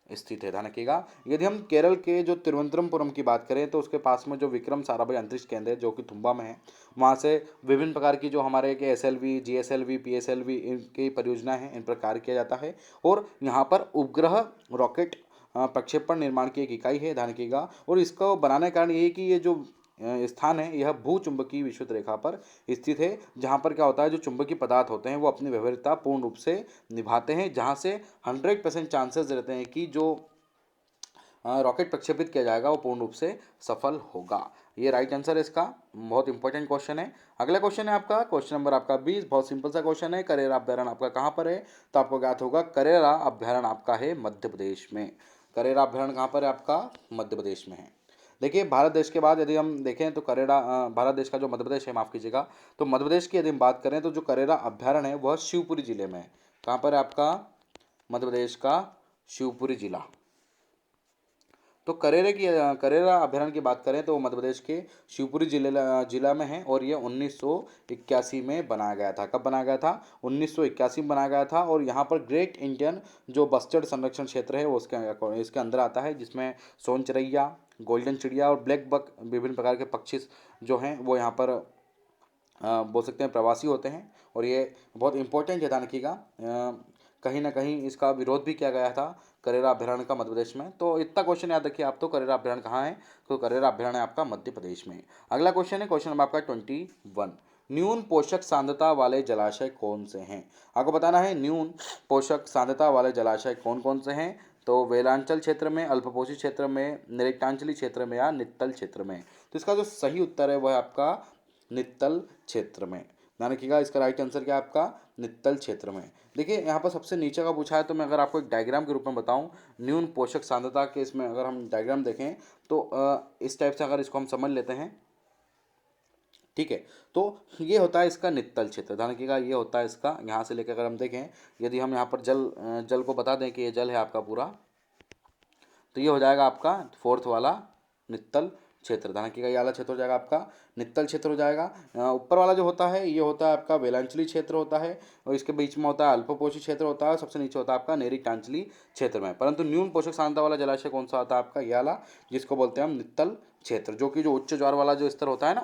स्थित है। ध्यान रखिएगा। यदि हम केरल के जो तिरुवनंतपुरम की बात करें तो उसके पास में जो विक्रम साराभाई अंतरिक्ष केंद्र है जो कि तुम्बा में है, वहाँ से विभिन्न प्रकार की जो हमारे के SLV GSLV PSLV इनकी परियोजना है इन पर कार्य किया जाता है। और यहाँ पर उपग्रह रॉकेट प्रक्षेपण निर्माण की एक इकाई है। ध्यान रखिएगा। और इसको बनाने का कारण ये है कि ये जो स्थान है यह भूचुंबकीय विषुवत रेखा पर स्थित है, जहाँ पर क्या होता है जो चुंबकीय पदार्थ होते हैं वो अपनी व्यवहारिकता पूर्ण रूप से निभाते हैं, जहाँ से 100% चांसेस रहते हैं कि जो रॉकेट प्रक्षेपित किया जाएगा वो पूर्ण रूप से सफल होगा। ये राइट आंसर है इसका। बहुत इंपॉर्टेंट क्वेश्चन है। अगला क्वेश्चन है आपका क्वेश्चन नंबर आपका 20। बहुत सिंपल सा क्वेश्चन है। करेरा अभ्यारण्य आपका कहाँ पर है? तो आपको ज्ञात होगा करेरा अभ्यारण्य आपका है मध्य प्रदेश में। करेरा अभ्यारण्य कहाँ पर है आपका? मध्य प्रदेश में है। देखिए भारत देश के बाद यदि हम देखें तो करेरा भारत देश का जो मध्य प्रदेश है, माफ़ कीजिएगा, तो मध्य प्रदेश की यदि हम बात करें तो जो करेरा अभ्यारण्य है वह शिवपुरी जिले में है। कहाँ पर है आपका? मध्य प्रदेश का शिवपुरी जिला। तो करेरा अभ्यारण्य की बात करें तो वो मध्य प्रदेश के शिवपुरी जिला में है और ये 1981 में बनाया गया था। कब बनाया गया था? 1981 में बनाया गया था। और यहाँ पर ग्रेट इंडियन जो बस्टर्ड संरक्षण क्षेत्र है वो इसके अंदर आता है, जिसमें सोन चिरैया, गोल्डन चिड़िया और ब्लैक बक विभिन्न प्रकार के पक्षी जो हैं वो यहाँ पर बोल सकते हैं प्रवासी होते हैं। और ये बहुत इंपॉर्टेंट है। ध्यान रखिएगा। कहीं ना कहीं इसका विरोध भी किया गया था करेरा अभ्यारण्य का मध्य प्रदेश में। तो इतना क्वेश्चन याद रखिए आप। तो करेरा अभ्यारण्य कहाँ है? तो करेरा अभ्यारण्य आपका मध्य प्रदेश में। अगला क्वेश्चन है क्वेश्चन नंबर आपका 21। न्यून पोषक सांद्रता वाले जलाशय कौन से हैं? आपको बताना है न्यून पोषक सांद्रता वाले जलाशय कौन कौन से हैं। तो वेलांचल क्षेत्र में, अल्पपोषी क्षेत्र में, निरेक्टांचली क्षेत्र में या नित्तल क्षेत्र में। तो इसका जो सही उत्तर है वह है आपका नित्तल क्षेत्र में। ध्यान रखिएगा। इसका राइट आंसर क्या है आपका? नित्तल क्षेत्र में। देखिए यहाँ पर सबसे नीचे का पूछा है तो मैं अगर आपको एक डायग्राम के रूप में बताऊं न्यून पोषक सांद्रता के, इसमें अगर हम डायग्राम देखें तो इस टाइप से अगर इसको हम समझ लेते हैं, ठीक है, तो ये होता है इसका नित्तल क्षेत्र। ध्यान रखिएगा। ये होता है इसका, यहाँ से लेकर अगर हम देखें, यदि हम यहाँ पर जल को बता दें कि ये जल है आपका पूरा, तो ये हो जाएगा आपका फोर्थ वाला नित्तल क्षेत्र। ध्यान रखिएगा। ये वाला क्षेत्र हो जाएगा आपका नित्तल क्षेत्र हो जाएगा। ऊपर वाला जो होता है ये होता है आपका वेलांचली क्षेत्र होता है, और इसके बीच में होता है अल्पपोषी क्षेत्र होता है, सबसे नीचे होता है आपका नेरिकांचली क्षेत्र में। परंतु न्यून पोषक सांद्रता वाला जलाशय कौन सा होता है आपका? ये वाला, जिसको बोलते हैं हम नित्तल क्षेत्र, जो कि जो उच्च ज्वार वाला जो स्तर होता है ना,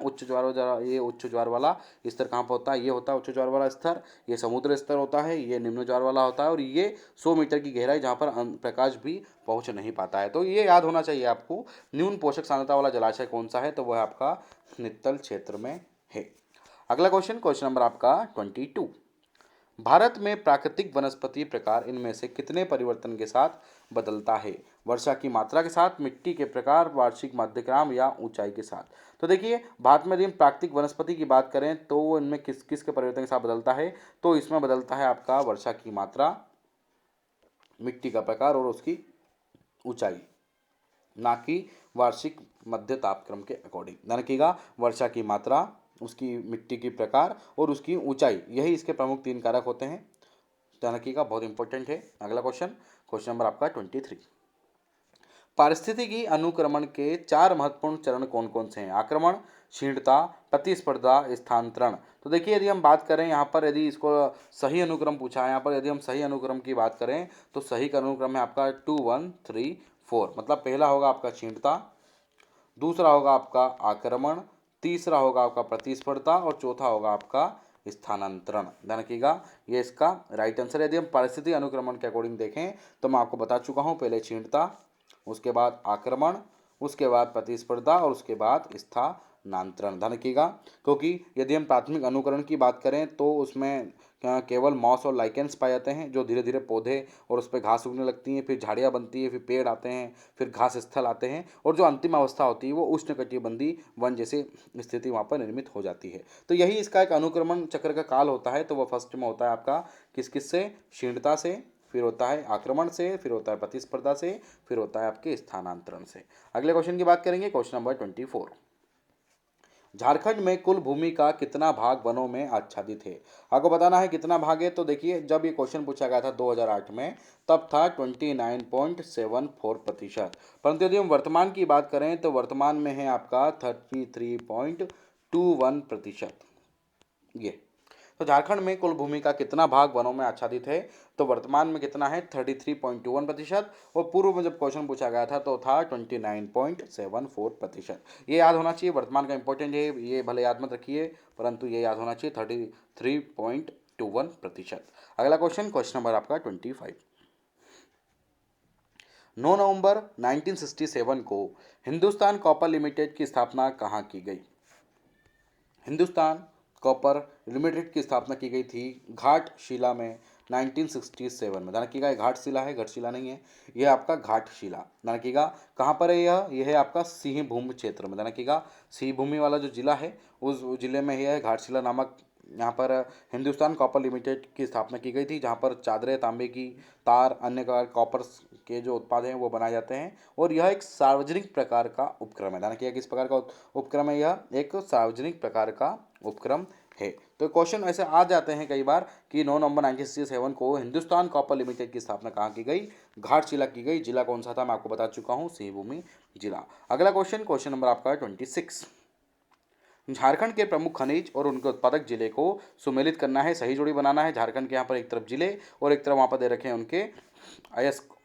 ये उच्च ज्वार वाला स्तर कहाँ पर होता है? ये होता है उच्च ज्वार वाला स्तर। ये समुद्र स्तर होता है, ये निम्न ज्वार वाला होता है, और ये 100 मीटर की गहराई जहाँ पर प्रकाश भी पहुँच नहीं पाता है। तो ये याद होना चाहिए आपको। न्यून पोषक सांद्रता वाला जलाशय कौन सा है? तो वह आपका नित्तल क्षेत्र में है। अगला क्वेश्चन नंबर आपका 22। भारत में प्राकृतिक वनस्पति प्रकार इनमें से कितने परिवर्तन के साथ बदलता है? वर्षा की मात्रा के साथ, मिट्टी के प्रकार, वार्षिक मध्यक्रम या ऊंचाई के साथ। तो देखिए भारत में यदि हम प्राकृतिक वनस्पति की बात करें तो वो इनमें किस किस के परिवर्तन के साथ बदलता है? तो इसमें बदलता है आपका वर्षा की मात्रा, मिट्टी का प्रकार और उसकी ऊंचाई, ना कि वार्षिक मध्य तापक्रम के अकॉर्डिंग। ध्यान रखिएगा। वर्षा की मात्रा, उसकी मिट्टी की प्रकार और उसकी ऊंचाई, यही इसके प्रमुख 3 कारक होते हैं। ध्यान रखिएगा। बहुत इंपॉर्टेंट है। अगला क्वेश्चन नंबर आपका 23। पारिस्थितिकी अनुक्रमण के 4 महत्वपूर्ण चरण कौन कौन से हैं? आक्रमण, क्षीणता, प्रतिस्पर्धा, स्थानांतरण। तो देखिए यदि हम बात करें यहाँ पर, यदि इसको सही अनुक्रम पूछा है, यहाँ पर यदि हम सही अनुक्रम की बात करें तो सही का अनुक्रम है आपका 2 1 3 4। मतलब पहला होगा आपका क्षीणता, दूसरा होगा आपका आक्रमण, तीसरा होगा आपका प्रतिस्पर्धा और चौथा होगा आपका स्थानांतरण। ध्यान रखिएगा। ये इसका राइट आंसर है। यदि हम पारिस्थितिक अनुक्रमण के अकॉर्डिंग देखें तो मैं आपको बता चुका हूँ, पहले क्षीणता, उसके बाद आक्रमण, उसके बाद प्रतिस्पर्धा और उसके बाद स्थानांतरण। ध्यान रखिएगा। क्योंकि यदि हम प्राथमिक अनुकरण की बात करें तो उसमें केवल मॉस और लाइकेंस पाए जाते हैं, जो धीरे धीरे पौधे और उस पर घास उगने लगती हैं, फिर झाड़ियाँ बनती है, फिर पेड़ आते हैं, फिर घास स्थल आते हैं, और जो अंतिम अवस्था होती है वो उष्णकटिबंधीय वन जैसी स्थिति वहाँ पर निर्मित हो जाती है। तो यही इसका एक अनुक्रमण चक्र का काल होता है। तो वह फर्स्ट में होता है आपका किस किस से? क्षीणता से, फिर होता है आक्रमण से, फिर होता है प्रतिस्पर्धा से, फिर होता है आपके स्थानांतरण से। अगले क्वेश्चन की बात करेंगे, क्वेश्चन नंबर 24। झारखंड में कुल भूमि का कितना भाग वनों में आच्छादित है? आपको बताना है कितना भाग है। तो देखिए, जब ये क्वेश्चन पूछा गया था 2008 में, तब था 29.74%। परंतु यदि हम वर्तमान की बात करें तो वर्तमान में है आपका 33.21%। ये तो झारखंड में कुल भूमि का कितना भाग वनों में आच्छादित है? तो वर्तमान में कितना है? 33.21%। और पूर्व में जब क्वेश्चन पूछा गया था तो था 29.74%। ये याद होना चाहिए, वर्तमान का इंपॉर्टेंट है, ये भले याद मत रखिए, परंतु ये याद होना चाहिए 33.21%। अगला क्वेश्चन, क्वेश्चन नंबर आपका 25। 9 नवंबर 1967 को हिंदुस्तान कॉपर लिमिटेड की स्थापना कहाँ की गई? हिंदुस्तान कॉपर लिमिटेड की स्थापना की गई थी घाटशिला में 1967 में। ध्यान रखिएगा, घाटशिला है, घटशिला नहीं है, यह आपका घाटशिला। ध्यान रखिएगा, कहाँ पर है यह है आपका सिंहभूम क्षेत्र में। ध्यान रखिएगा, सिंहभूमि वाला जो जिला है उस जिले में यह है घाटशिला नामक। यहाँ पर हिंदुस्तान कॉपर लिमिटेड की स्थापना की गई थी, जहाँ पर चादरें, तांबे की तार, अन्य कॉपर के जो उत्पाद हैं वो बनाए जाते हैं। और यह एक सार्वजनिक प्रकार का उपक्रम है। ध्यान रखिएगा, किस प्रकार का उपक्रम है? यह एक सार्वजनिक प्रकार का उपक्रम है। तो क्वेश्चन ऐसे आ जाते हैं कई बार कि 9 नवंबर 1967 को हिंदुस्तान कॉपर लिमिटेड की स्थापना कहाँ की गई? घाटशिला की गई। जिला कौन सा था मैं आपको बता चुका हूँ, सिंहभूमि जिला। अगला क्वेश्चन, क्वेश्चन नंबर आपका 26। झारखंड के प्रमुख खनिज और उनके उत्पादक जिले को सुमेलित करना है, सही जोड़ी बनाना है। झारखंड के यहाँ पर एक तरफ जिले और एक तरफ वहाँ पर दे रखे हैं उनके अयस्क।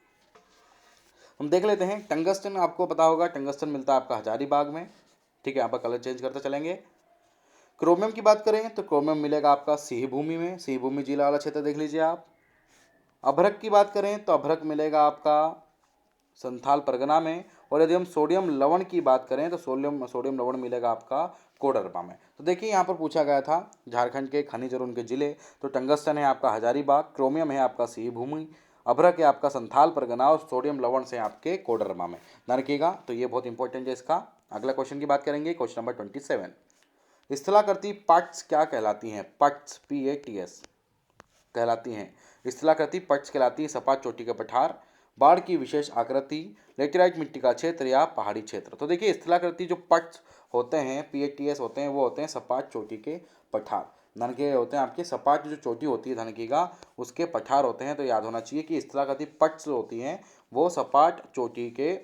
हम देख लेते हैं। टंगस्टन आपको पता होगा, टंगस्टन मिलता है आपका हजारीबाग में। ठीक है, यहाँ पर कलर चेंज करते चलेंगे। क्रोमियम की बात करें तो क्रोमियम मिलेगा आपका सिंहभूमि में, सिंहभूमि जिला वाला क्षेत्र देख लीजिए आप। अभ्रक की बात करें तो अभ्रक मिलेगा आपका संथाल परगना में। और यदि हम सोडियम लवण की बात करें तो सोडियम लवण मिलेगा आपका कोडरमा में। तो देखिए, यहाँ पर पूछा गया था झारखंड के खनिज और उनके जिले। तो टंगस्टन है आपका हजारीबाग, क्रोमियम है आपका सिंहभूमि, अभ्रक है आपका संथाल परगना और सोडियम लवण से आपके कोडरमा में। ध्यान रखिएगा, तो ये बहुत इंपॉर्टेंट है इसका। अगला क्वेश्चन की बात करेंगे, क्वेश्चन नंबर 27। स्थलाकृति पट्स क्या कहलाती हैं? पट्स, PATS कहलाती हैं। स्थलाकृति पट्स कहलाती है सपाट चोटी के पठार, बाढ़ की विशेष आकृति, लेटेराइट मिट्टी का क्षेत्र या पहाड़ी क्षेत्र। तो देखिए, स्थलाकृति जो पट्स होते हैं, PATS होते हैं, वो होते हैं सपाट चोटी के पठार। धन के होते हैं आपके सपाट जो चोटी होती है धन कीगा, उसके पठार होते हैं। तो याद होना चाहिए कि स्थलाकृति पट्स होती हैं वो सपाट चोटी के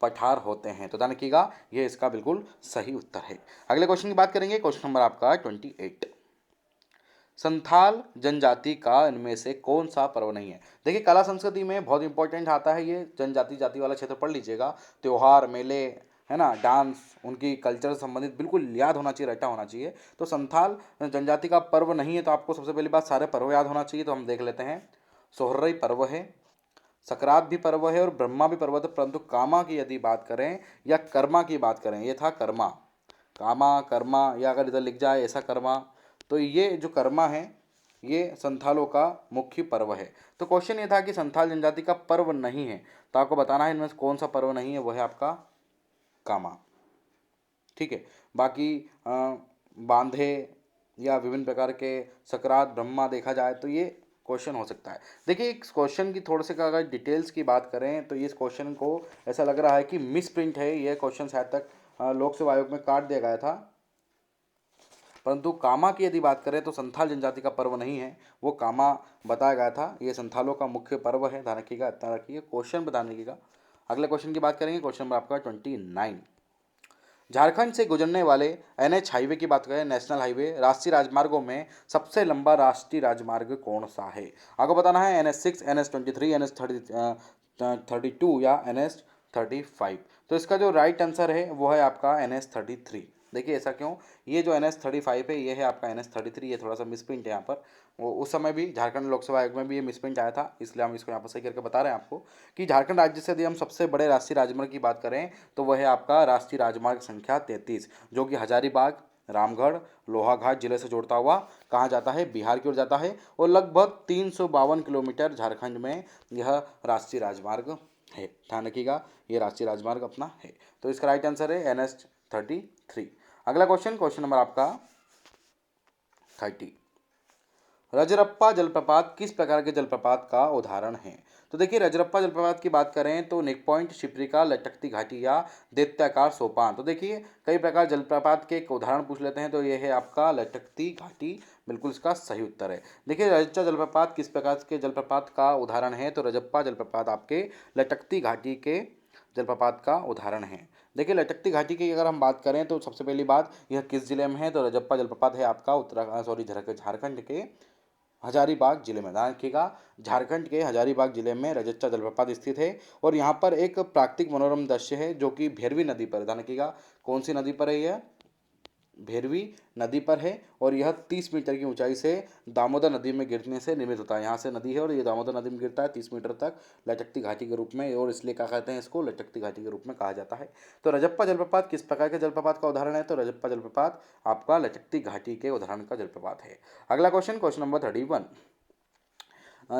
पठार होते हैं। तो ध्यान रखिएगा, ये इसका बिल्कुल सही उत्तर है। अगले क्वेश्चन की बात करेंगे, क्वेश्चन नंबर आपका 28। संथाल जनजाति का इनमें से कौन सा पर्व नहीं है? देखिए, कला संस्कृति में बहुत इंपॉर्टेंट आता है ये जनजाति जाति वाला क्षेत्र, पढ़ लीजिएगा। त्योहार, मेले, है ना, डांस, उनकी कल्चर से संबंधित बिल्कुल याद होना चाहिए, रटा होना चाहिए। तो संथाल जनजाति का पर्व नहीं है, तो आपको सबसे पहली बात सारे पर्व याद होना चाहिए। तो हम देख लेते हैं। सोहरई पर्व है, सकरात भी पर्व है और ब्रह्मा भी पर्व है। परंतु कामा की यदि बात करें या कर्मा की बात करें, ये था कर्मा, कामा कर्मा, या अगर इधर लिख जाए ऐसा कर्मा, तो ये जो कर्मा है ये संथालों का मुख्य पर्व है। तो क्वेश्चन ये था कि संथाल जनजाति का पर्व नहीं है, तो आपको बताना है इनमें से कौन सा पर्व नहीं है। वह है आपका कामा। ठीक है, बाकी बांधे या विभिन्न प्रकार के सकरात, ब्रह्मा देखा जाए तो ये क्वेश्चन हो सकता है। देखिए, इस क्वेश्चन की थोड़े से अगर डिटेल्स की बात करें तो इस क्वेश्चन को ऐसा लग रहा है कि मिस प्रिंट है। यह क्वेश्चन शायद तक लोक सेवा आयोग में काट दिया गया था। परंतु कामा की यदि बात करें तो संथाल जनजाति का पर्व नहीं है, वो कामा बताया गया था। ये संथालों का मुख्य पर्व है। ध्यान रखिएगा, इतना रखिए, क्वेश्चन बता रखिएगा। अगले क्वेश्चन की बात करेंगे, क्वेश्चन नंबर आपका 29। झारखंड से गुजरने वाले NH हाईवे की बात करें, नेशनल हाईवे, राष्ट्रीय राजमार्गों में सबसे लंबा राष्ट्रीय राजमार्ग कौन सा है? आपको बताना है NH6, NH23, NH32 या NH35। तो इसका जो राइट आंसर है वो है आपका NH33। देखिए, ऐसा क्यों? ये जो NH35 है ये है आपका NH33। ये थोड़ा सा मिसप्रिंट है यहाँ पर। वो उस समय भी झारखंड लोकसभा आयोग में भी ये मिसप्रिंट आया था, इसलिए हम इसको यहाँ पर सही करके बता रहे हैं आपको कि झारखंड राज्य से यदि हम सबसे बड़े राष्ट्रीय राजमार्ग की बात करें तो वह है आपका राष्ट्रीय राजमार्ग संख्या 33, जो कि हजारीबाग, रामगढ़, लोहाघाट जिले से जोड़ता हुआ कहाँ जाता है? बिहार की ओर जाता है। और लगभग 352 किलोमीटर झारखंड में यह राष्ट्रीय राजमार्ग है। ध्यान रखिएगा, ये राष्ट्रीय राजमार्ग अपना है। तो इसका राइट आंसर है NH33। अगला क्वेश्चन, क्वेश्चन नंबर आपका 30। रजरप्पा जलप्रपात किस प्रकार के जलप्रपात का उदाहरण है? तो देखिए, रजरप्पा जलप्रपात की बात करें तो नेक पॉइंट, शिप्रिका, लटकती घाटी या दैत्याकार सोपान। तो देखिए, कई प्रकार जलप्रपात के एक उदाहरण पूछ लेते हैं, तो ये है आपका लटकती घाटी, बिल्कुल इसका सही उत्तर है। देखिए, रजच्चा जलप्रपात किस प्रकार के जलप्रपात का उदाहरण है? तो रजप्पा जलप्रपात आपके लटकती घाटी के जलप्रपात का उदाहरण है। देखिए, लटकती घाटी की अगर हम बात करें तो सबसे पहली बात, यह किस जिले में है? तो रजप्पा जलप्रपात है आपका झारखंड के हजारीबाग जिले में। ध्यान रखिएगा, झारखंड के हजारीबाग जिले में रजच्चा जलप्रपात स्थित है और यहाँ पर एक प्राकृतिक मनोरम दृश्य है जो कि भेरवी नदी पर है। ध्यान रखिएगा, कौन सी नदी पर है यह? भेरवी नदी पर है और यह 30 मीटर की ऊंचाई से दामोदर नदी में गिरने से निर्मित होता है। यहाँ से नदी है और ये दामोदर नदी में गिरता है 30 मीटर तक लटकती घाटी के रूप में, और इसलिए क्या कहते हैं इसको? लटकती घाटी के रूप में कहा जाता है। तो रजप्पा जलप्रपात किस प्रकार के जलप्रपात का उदाहरण है? तो रजप्पा जलप्रपात आपका लटकती घाटी के उदाहरण का जलप्रपात है। अगला क्वेश्चन नंबर 31।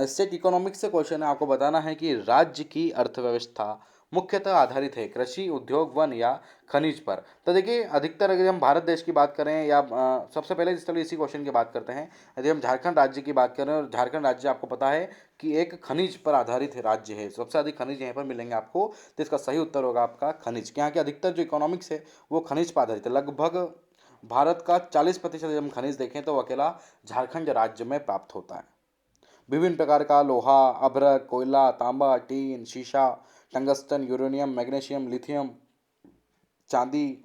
स्टेट इकोनॉमिक्स से क्वेश्चन है, आपको बताना है कि राज्य की अर्थव्यवस्था मुख्यतः आधारित है कृषि, उद्योग, वन या खनिज पर। तो देखिए, अधिकतर अगर हम भारत देश की बात करें या सबसे पहले चलिए इसी क्वेश्चन की बात करते हैं। यदि हम झारखंड राज्य की बात करें, और झारखंड राज्य आपको पता है कि एक खनिज पर आधारित राज्य है, सबसे अधिक खनिज यहाँ पर मिलेंगे आपको, तो इसका सही उत्तर होगा आपका खनिज। यहाँ के अधिकतर जो इकोनॉमिक्स है वो खनिज पर आधारित है। लगभग भारत का 40% यदि हम खनिज देखें तो वो अकेला झारखंड राज्य में प्राप्त होता है। विभिन्न प्रकार का लोहा, अभ्रक, कोयला, तांबा, टीन, शीशा, टंगस्टन, यूरेनियम, मैग्नीशियम, लिथियम, चांदी,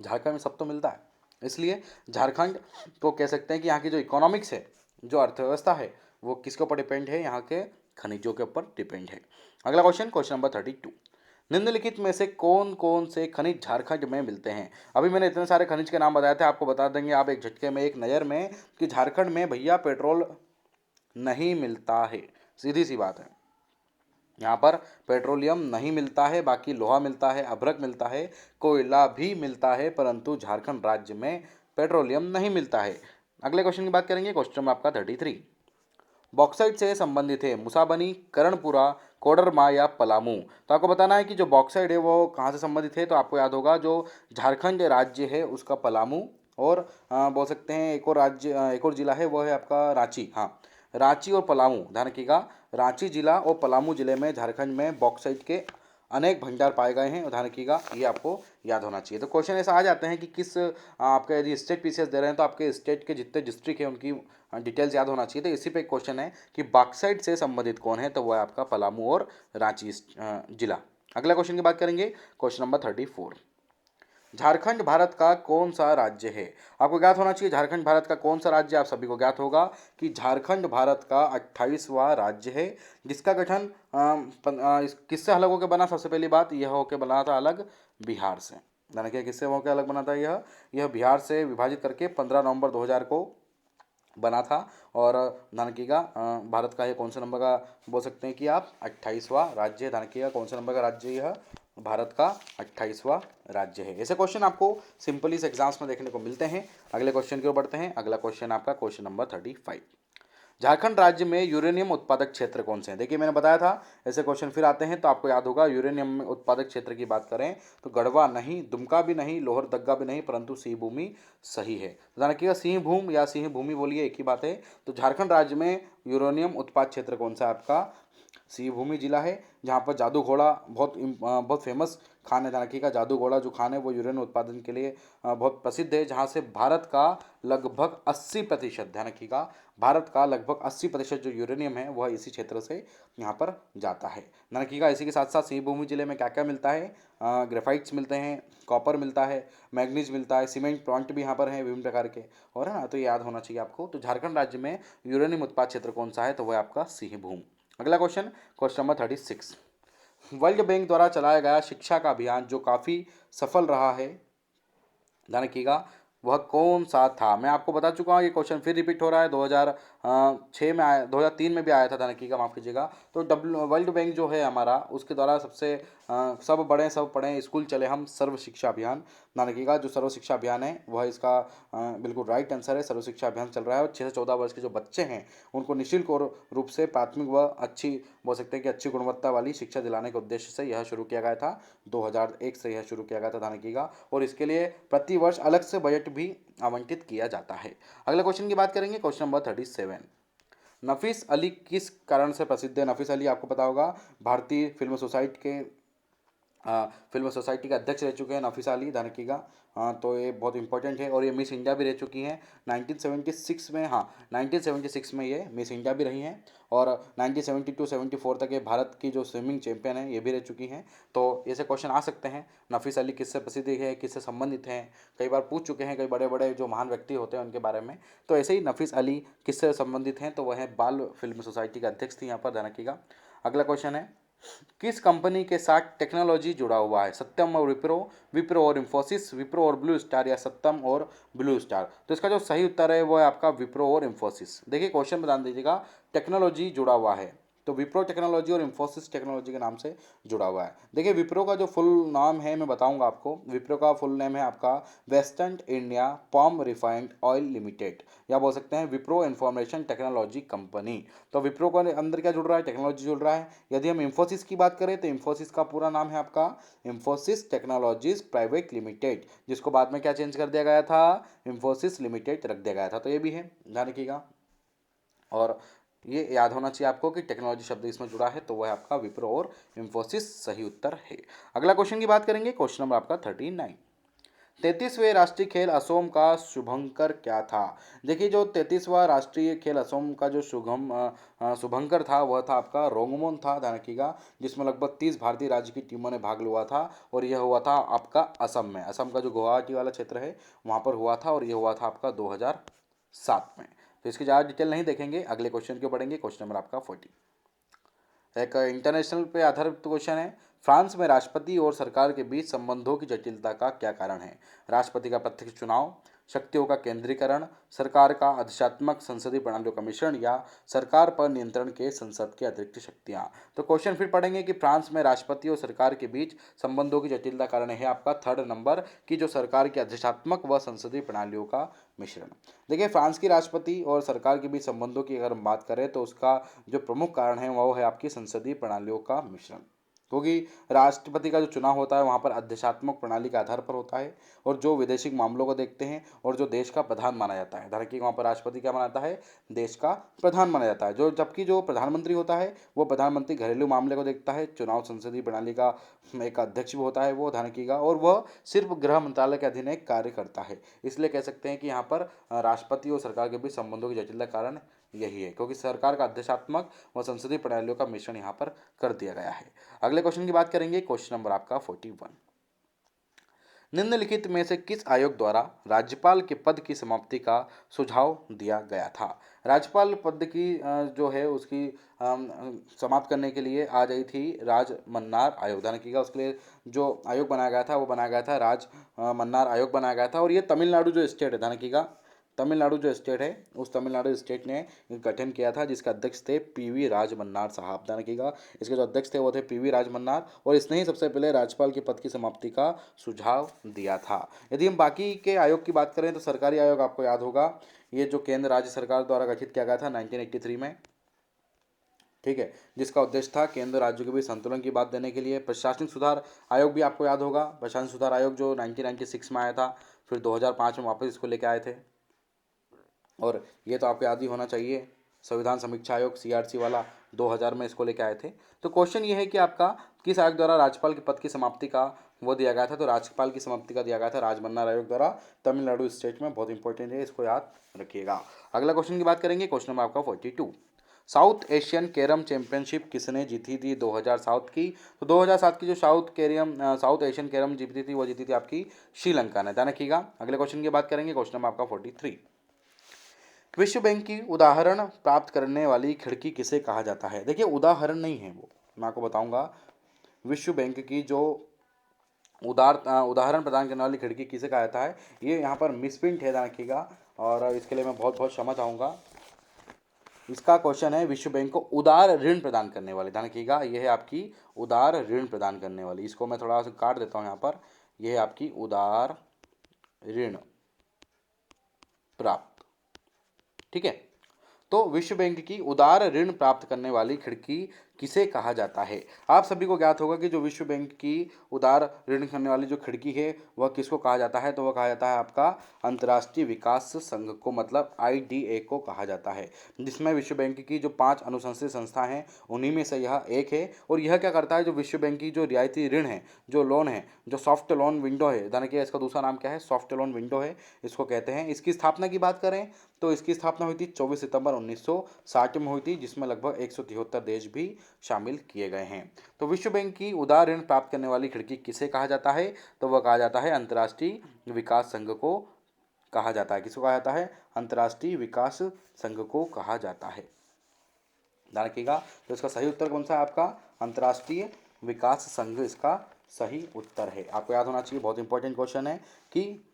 झारखंड में सब तो मिलता है। इसलिए झारखंड को कह सकते हैं कि यहाँ की जो इकोनॉमिक्स है, जो अर्थव्यवस्था है, वो किसके ऊपर डिपेंड है? यहाँ के खनिजों के ऊपर डिपेंड है। अगला क्वेश्चन नंबर 32। निम्नलिखित में से कौन कौन से खनिज झारखंड में मिलते हैं? अभी मैंने इतने सारे खनिज के नाम बताए थे, आपको बता देंगे आप एक झटके में, एक नज़र में, कि झारखंड में भैया पेट्रोल नहीं मिलता है। सीधी सी बात है, यहाँ पर पेट्रोलियम नहीं मिलता है, बाकी लोहा मिलता है, अभ्रक मिलता है, कोयला भी मिलता है, परंतु झारखंड राज्य में पेट्रोलियम नहीं मिलता है। अगले क्वेश्चन की बात करेंगे, क्वेश्चन नंबर आपका 33। बॉक्साइट से संबंधित है मुसाबनी, करणपुरा, कोडरमा या पलामू। तो आपको बताना है कि जो बॉक्साइट है वो कहाँ से संबंधित है? तो आपको याद होगा, जो झारखंड राज्य है उसका पलामू, और बोल सकते हैं एक और राज्य, एक और जिला है, वो है आपका रांची। हाँ, रांची और पलामू, ध्यान रखिएगा, रांची जिला और पलामू जिले में झारखंड में बॉक्साइट के अनेक भंडार पाए गए हैं, ध्यान रखिएगा, ये आपको याद होना चाहिए। तो क्वेश्चन ऐसा आ जाते हैं कि किस आपका यदि स्टेट पीसीएस दे रहे हैं तो आपके स्टेट के जितने डिस्ट्रिक्ट हैं उनकी डिटेल्स याद होना चाहिए। तो इसी पे एक क्वेश्चन है कि बॉक्साइट से संबंधित कौन है? तो वो है आपका पलामू और रांची जिला। अगला क्वेश्चन की बात करेंगे, क्वेश्चन नंबर 34। झारखंड भारत का कौन सा राज्य है? आपको ज्ञात होना चाहिए झारखंड भारत का कौन सा राज्य। आप सभी को ज्ञात होगा कि झारखंड भारत का 28वां राज्य है, जिसका गठन किससे अलग होकर बना? सबसे पहली बात, यह होकर बना था अलग बिहार से। यानी कि किससे होकर अलग बना था? यह बिहार से विभाजित करके 15 नवंबर 2000 को बना था। और ध्यान रखिएगा, भारत का ये कौन से नंबर का बोल सकते हैं कि आप 28वां राज्य है। ध्यान रखिएगा, कौन से नंबर का राज्य है यह? भारत का 28वां राज्य है। ऐसे क्वेश्चन आपको सिंपली से एग्जाम्स में देखने को मिलते हैं। अगले क्वेश्चन की ओर बढ़ते हैं। अगला क्वेश्चन आपका क्वेश्चन नंबर 35। झारखंड राज्य में यूरेनियम उत्पादक क्षेत्र कौन से हैं? देखिए, मैंने बताया था ऐसे क्वेश्चन फिर आते हैं, तो आपको याद होगा, यूरेनियम उत्पादक क्षेत्र की बात करें तो गढ़वा नहीं, दुमका भी नहीं, लोहरदग्गा भी नहीं, परंतु सिंह भूमि सही है। तो ध्यान रखिएगा, सिंह भूमि या सिंह भूमि बोलिए, एक ही बात है। तो झारखंड राज्य में यूरेनियम उत्पाद क्षेत्र कौन सा है? आपका सिंह भूमि जिला है, जहाँ पर जादू घोड़ा बहुत फेमस खान है। ध्यान रखिएगा, जादू घोड़ा जो खान है वो यूरेनियम उत्पादन के लिए बहुत प्रसिद्ध है, जहाँ से भारत का लगभग 80%, ध्यान रखिएगा, भारत का लगभग 80% जो यूरेनियम है वह इसी क्षेत्र से यहाँ पर जाता है। ध्यान रखिएगा, इसी के साथ साथ सिंह भूमि जिले में क्या क्या मिलता है? ग्रेफाइट्स मिलते हैं, कॉपर मिलता है, मैग्नीज मिलता है, सीमेंट प्लांट भी यहाँ पर हैं विभिन्न प्रकार के, और है ना, तो याद होना चाहिए आपको। तो झारखंड राज्य में यूरेनियम उत्पाद क्षेत्र कौन सा है? तो वह आपका सिंह भूमि। अगला क्वेश्चन नंबर 36। वर्ल्ड बैंक द्वारा चलाया गया शिक्षा का अभियान जो काफ़ी सफल रहा है, ध्यान रखिएगा, वह कौन सा था? मैं आपको बता चुका हूँ, ये क्वेश्चन फिर रिपीट हो रहा है। 2006 में आया, 2003 में भी आया था, ध्यान रखिएगा, माफ़ कीजिएगा। तो वर्ल्ड बैंक जो है हमारा, उसके द्वारा सबसे सब बड़े सब पढ़ें स्कूल चले हम सर्व शिक्षा अभियान, ध्यान रखिएगा। जो सर्व शिक्षा अभियान है वह इसका बिल्कुल राइट आंसर है। सर्व शिक्षा अभियान चल रहा है और 6 से 14 वर्ष के जो बच्चे हैं उनको निःशुल्क और रूप से प्राथमिक व अच्छी, बोल सकते हैं कि अच्छी गुणवत्ता वाली शिक्षा दिलाने के उद्देश्य से यह शुरू किया गया था। 2001 से यह शुरू किया गया था, ध्यान रखिएगा। और इसके लिए प्रति वर्ष अलग से बजट भी आवंटित किया जाता है। अगले क्वेश्चन की बात करेंगे, क्वेश्चन नंबर 37। नफीस अली किस कारण से प्रसिद्ध है? नफीस अली आपको पता होगा, भारतीय फिल्म सोसाइटी के फिल्म सोसाइटी के अध्यक्ष रह चुके हैं नफीसा अली, ध्यान रखिएगा। तो ये बहुत इंपॉर्टेंट है। और ये मिस इंडिया भी रह चुकी हैं 1976 में, हाँ 1976 में ये मिस इंडिया भी रही हैं। और 1972-74 तक ये भारत की जो स्विमिंग चैंपियन है ये भी रह चुकी हैं। तो ऐसे क्वेश्चन आ सकते हैं, नफीस अली किससे प्रसिद्ध है, किससे संबंधित हैं, कई बार पूछ चुके हैं कई बड़े बड़े जो महान व्यक्ति होते हैं उनके बारे में। तो ऐसे ही नफीस अली किससे संबंधित हैं, तो वह है बाल फिल्म सोसाइटी के अध्यक्ष थी यहाँ पर, ध्यान रखिएगा। अगला क्वेश्चन है, किस कंपनी के साथ टेक्नोलॉजी जुड़ा हुआ है? सत्यम और विप्रो, विप्रो और इंफोसिस, विप्रो और ब्लू स्टार, या सत्यम और ब्लू स्टार? तो इसका जो सही उत्तर है वो है आपका विप्रो और इंफोसिस। देखिए क्वेश्चन में ध्यान दीजिएगा, टेक्नोलॉजी जुड़ा हुआ है तो विप्रो टेक्नोलॉजी और इंफोसिस टेक्नोलॉजी के नाम से जुड़ा हुआ है। देखिए विप्रो का जो फुल नाम है मैं बताऊंगा आपको। विप्रो का फुल नेम है आपका western India palm refined oil limited, या बोल सकते हैं विप्रो इंफॉर्मेशन टेक्नोलॉजी कंपनी। तो विप्रो के अंदर क्या जुड़ रहा है? टेक्नोलॉजी जुड़ रहा है। यदि हम इंफोसिस की बात करें तो इंफोसिस का पूरा नाम है आपका इंफोसिस टेक्नोलॉजीज प्राइवेट लिमिटेड, जिसको बाद में क्या चेंज कर दिया गया था, इंफोसिस लिमिटेड रख दिया गया था। तो ये भी है, ध्यान रखिएगा। और ये याद होना चाहिए आपको कि टेक्नोलॉजी शब्द इसमें जुड़ा है, तो वह आपका विप्रो और इंफोसिस सही उत्तर है। अगला क्वेश्चन की बात करेंगे, क्वेश्चन नंबर आपका 39। 33वें राष्ट्रीय खेल असोम का शुभंकर क्या था? देखिए जो 33वां राष्ट्रीय खेल असोम का जो शुभंकर था वह था आपका रोंगमोन था, ध्यान रखिएगा। जिसमें लगभग 30 भारतीय राज्य की टीमों ने भाग लिया था और यह हुआ था आपका असम में। असम का जो गुवाहाटी वाला क्षेत्र है वहाँ पर हुआ था और यह हुआ था आपका 2007 में। तो इसकी ज़्यादा डिटेल नहीं देखेंगे, अगले क्वेश्चन क्यों पढ़ेंगे, क्वेश्चन नंबर आपका 40। एक इंटरनेशनल पे आधारित क्वेश्चन है, फ्रांस में राष्ट्रपति और सरकार के बीच संबंधों की जटिलता का क्या कारण है? राष्ट्रपति का प्रत्यक्ष चुनाव, शक्तियों का केंद्रीकरण, सरकार का अधिशात्मक संसदीय प्रणालियों का मिश्रण, या सरकार पर नियंत्रण के संसद की अतिरिक्त शक्तियां? तो क्वेश्चन फिर पढ़ेंगे कि फ्रांस में राष्ट्रपति और सरकार के बीच संबंधों की जटिलता कारण है आपका थर्ड नंबर की जो सरकार की अधिशात्मक व संसदीय प्रणालियों का मिश्रण। देखिए फ्रांस की राष्ट्रपति और सरकार के बीच संबंधों की अगर हम बात करें तो उसका जो प्रमुख कारण है वो है आपकी संसदीय प्रणालियों का मिश्रण। क्योंकि राष्ट्रपति का जो चुनाव होता है वहाँ पर अध्यक्षात्मक प्रणाली के आधार पर होता है और जो विदेशिक मामलों को देखते हैं और जो देश का प्रधान माना जाता है, ध्यान रखिए वहाँ पर राष्ट्रपति क्या माना जाता है, देश का प्रधान माना जाता है। जो जबकि जो प्रधानमंत्री होता है वो प्रधानमंत्री घरेलू मामले को देखता है, चुनाव संसदीय प्रणाली का एक अध्यक्ष भी होता है वो, ध्यान रखिएगा। और वह सिर्फ गृह मंत्रालय के अधीन एक कार्य करता है। इसलिए कह सकते हैं कि यहाँ पर राष्ट्रपति और सरकार के बीच संबंधों की जटिलता कारण यही है, क्योंकि सरकार का अध्यक्षात्मक व संसदीय प्रणालियों का मिश्रण यहाँ पर कर दिया गया है। अगले क्वेश्चन की बात करेंगे, क्वेश्चन नंबर आपका 41। निम्नलिखित में से किस आयोग द्वारा राज्यपाल के पद की समाप्ति का सुझाव दिया गया था? राज्यपाल पद की जो है उसकी समाप्त करने के लिए आ गई थी राज मन्नार आयोग, ध्यान रखिएगा। उसके लिए जो आयोग बनाया गया था वो बनाया गया था राज मन्नार आयोग बनाया गया था। और ये तमिलनाडु जो स्टेट है, ध्यान रखिएगा, तमिलनाडु जो स्टेट है उस तमिलनाडु स्टेट ने गठन किया था, जिसके अध्यक्ष थे पीवी राजमन्नार साहब, ध्यान रखिएगा। इसके जो अध्यक्ष थे वो थे पीवी राजमन्नार और इसने ही सबसे पहले राज्यपाल के पद की समाप्ति का सुझाव दिया था। यदि हम बाकी के आयोग की बात करें तो सरकारी आयोग आपको याद होगा, ये जो केंद्र राज्य सरकार द्वारा गठित किया गया था 1983 में, ठीक है, जिसका उद्देश्य था केंद्र राज्यों के बीच संतुलन की बात देने के लिए। प्रशासनिक सुधार आयोग भी आपको याद होगा, प्रशासनिक सुधार आयोग जो 1996 में आया था, फिर 2005 में वापस इसको लेकर आए थे। और ये तो आपको याद ही होना चाहिए, संविधान समीक्षा आयोग सीआरसी वाला 2000 में इसको लेके आए थे। तो क्वेश्चन ये है कि आपका किस आयोग द्वारा राज्यपाल के पद की समाप्ति का वो दिया गया था? तो राज्यपाल की समाप्ति का दिया गया था राजमन्नार आयोग द्वारा, तमिलनाडु स्टेट में, बहुत इंपॉर्टेंट है, इसको याद रखिएगा। अगला क्वेश्चन की बात करेंगे, क्वेश्चन नंबर आपका 42। साउथ एशियन कैरम चैंपियनशिप किसने जीती थी 2007 की? तो 2007 की जो साउथ एशियन कैरम जीती थी वो जीती थी आपकी श्रीलंका ने, ध्यान रखिएगा। अगले क्वेश्चन की बात करेंगे, क्वेश्चन नंबर आपका 43। विश्व बैंक की उदाहरण प्राप्त करने वाली खिड़की किसे कहा जाता है? देखिए उदाहरण नहीं है वो, मैं आपको बताऊंगा। विश्व बैंक की जो उदाहरण प्रदान करने वाली खिड़की किसे कहा जाता है, ये यहाँ पर मिसप्रिंट है, ध्यान रखिएगा। और इसके लिए मैं बहुत बहुत क्षमा चाहूँगा। इसका क्वेश्चन है विश्व बैंक को उदार ऋण प्रदान करने वाली, ध्यान रखिएगा ये है आपकी उदार ऋण प्रदान करने वाली। इसको मैं थोड़ा सा काट देता हूँ यहाँ पर, यह है आपकी उदार ऋण प्राप्त, ठीक है। तो विश्व बैंक की उदार ऋण प्राप्त करने वाली खिड़की किसे कहा जाता है? आप सभी को ज्ञात होगा कि जो विश्व बैंक की उदार ऋण करने वाली जो खिड़की है वह किसको कहा जाता है? तो वह कहा जाता है आपका अंतर्राष्ट्रीय विकास संघ को, मतलब IDA को कहा जाता है, जिसमें विश्व बैंक की जो 5 अनुशंसित संस्था हैं उन्हीं में से यह एक है। और यह क्या करता है, जो विश्व बैंक की जो रियायती ऋण है, जो लोन है, जो सॉफ्ट लोन विंडो है, ध्यान रखिए इसका दूसरा नाम क्या है, सॉफ्ट लोन विंडो है, इसको कहते हैं। इसकी स्थापना की बात करें तो इसकी स्थापना हुई थी 24 सितंबर 1960 में हुई थी, जिसमें लगभग 173 देश भी शामिल किए गए हैं। तो विश्व बैंक की उदार ऋण प्राप्त करने वाली खिड़की किसे कहा जाता है? तो वह कहा जाता है अंतर्राष्ट्रीय विकास संघ को कहा जाता है। किसको कहा जाता है? अंतर्राष्ट्रीय विकास संघ को कहा जाता है, ध्यान रखिएगा। तो इसका सही उत्तर कौन सा है आपका? अंतर्राष्ट्रीय विकास संघ इसका सही उत्तर है। आपको याद होना चाहिए, बहुत इंपॉर्टेंट क्वेश्चन है कि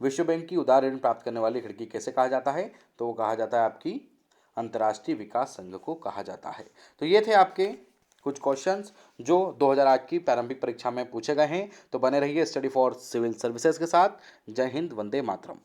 विश्व बैंक की उदार ऋण प्राप्त करने वाली खिड़की कैसे कहा जाता है? तो वो कहा जाता है आपकी अंतर्राष्ट्रीय विकास संघ को कहा जाता है। तो ये थे आपके कुछ क्वेश्चंस जो 2008 की प्रारंभिक परीक्षा में पूछे गए हैं। तो बने रहिए स्टडी फॉर सिविल सर्विसेज के साथ। जय हिंद, वंदे मातरम।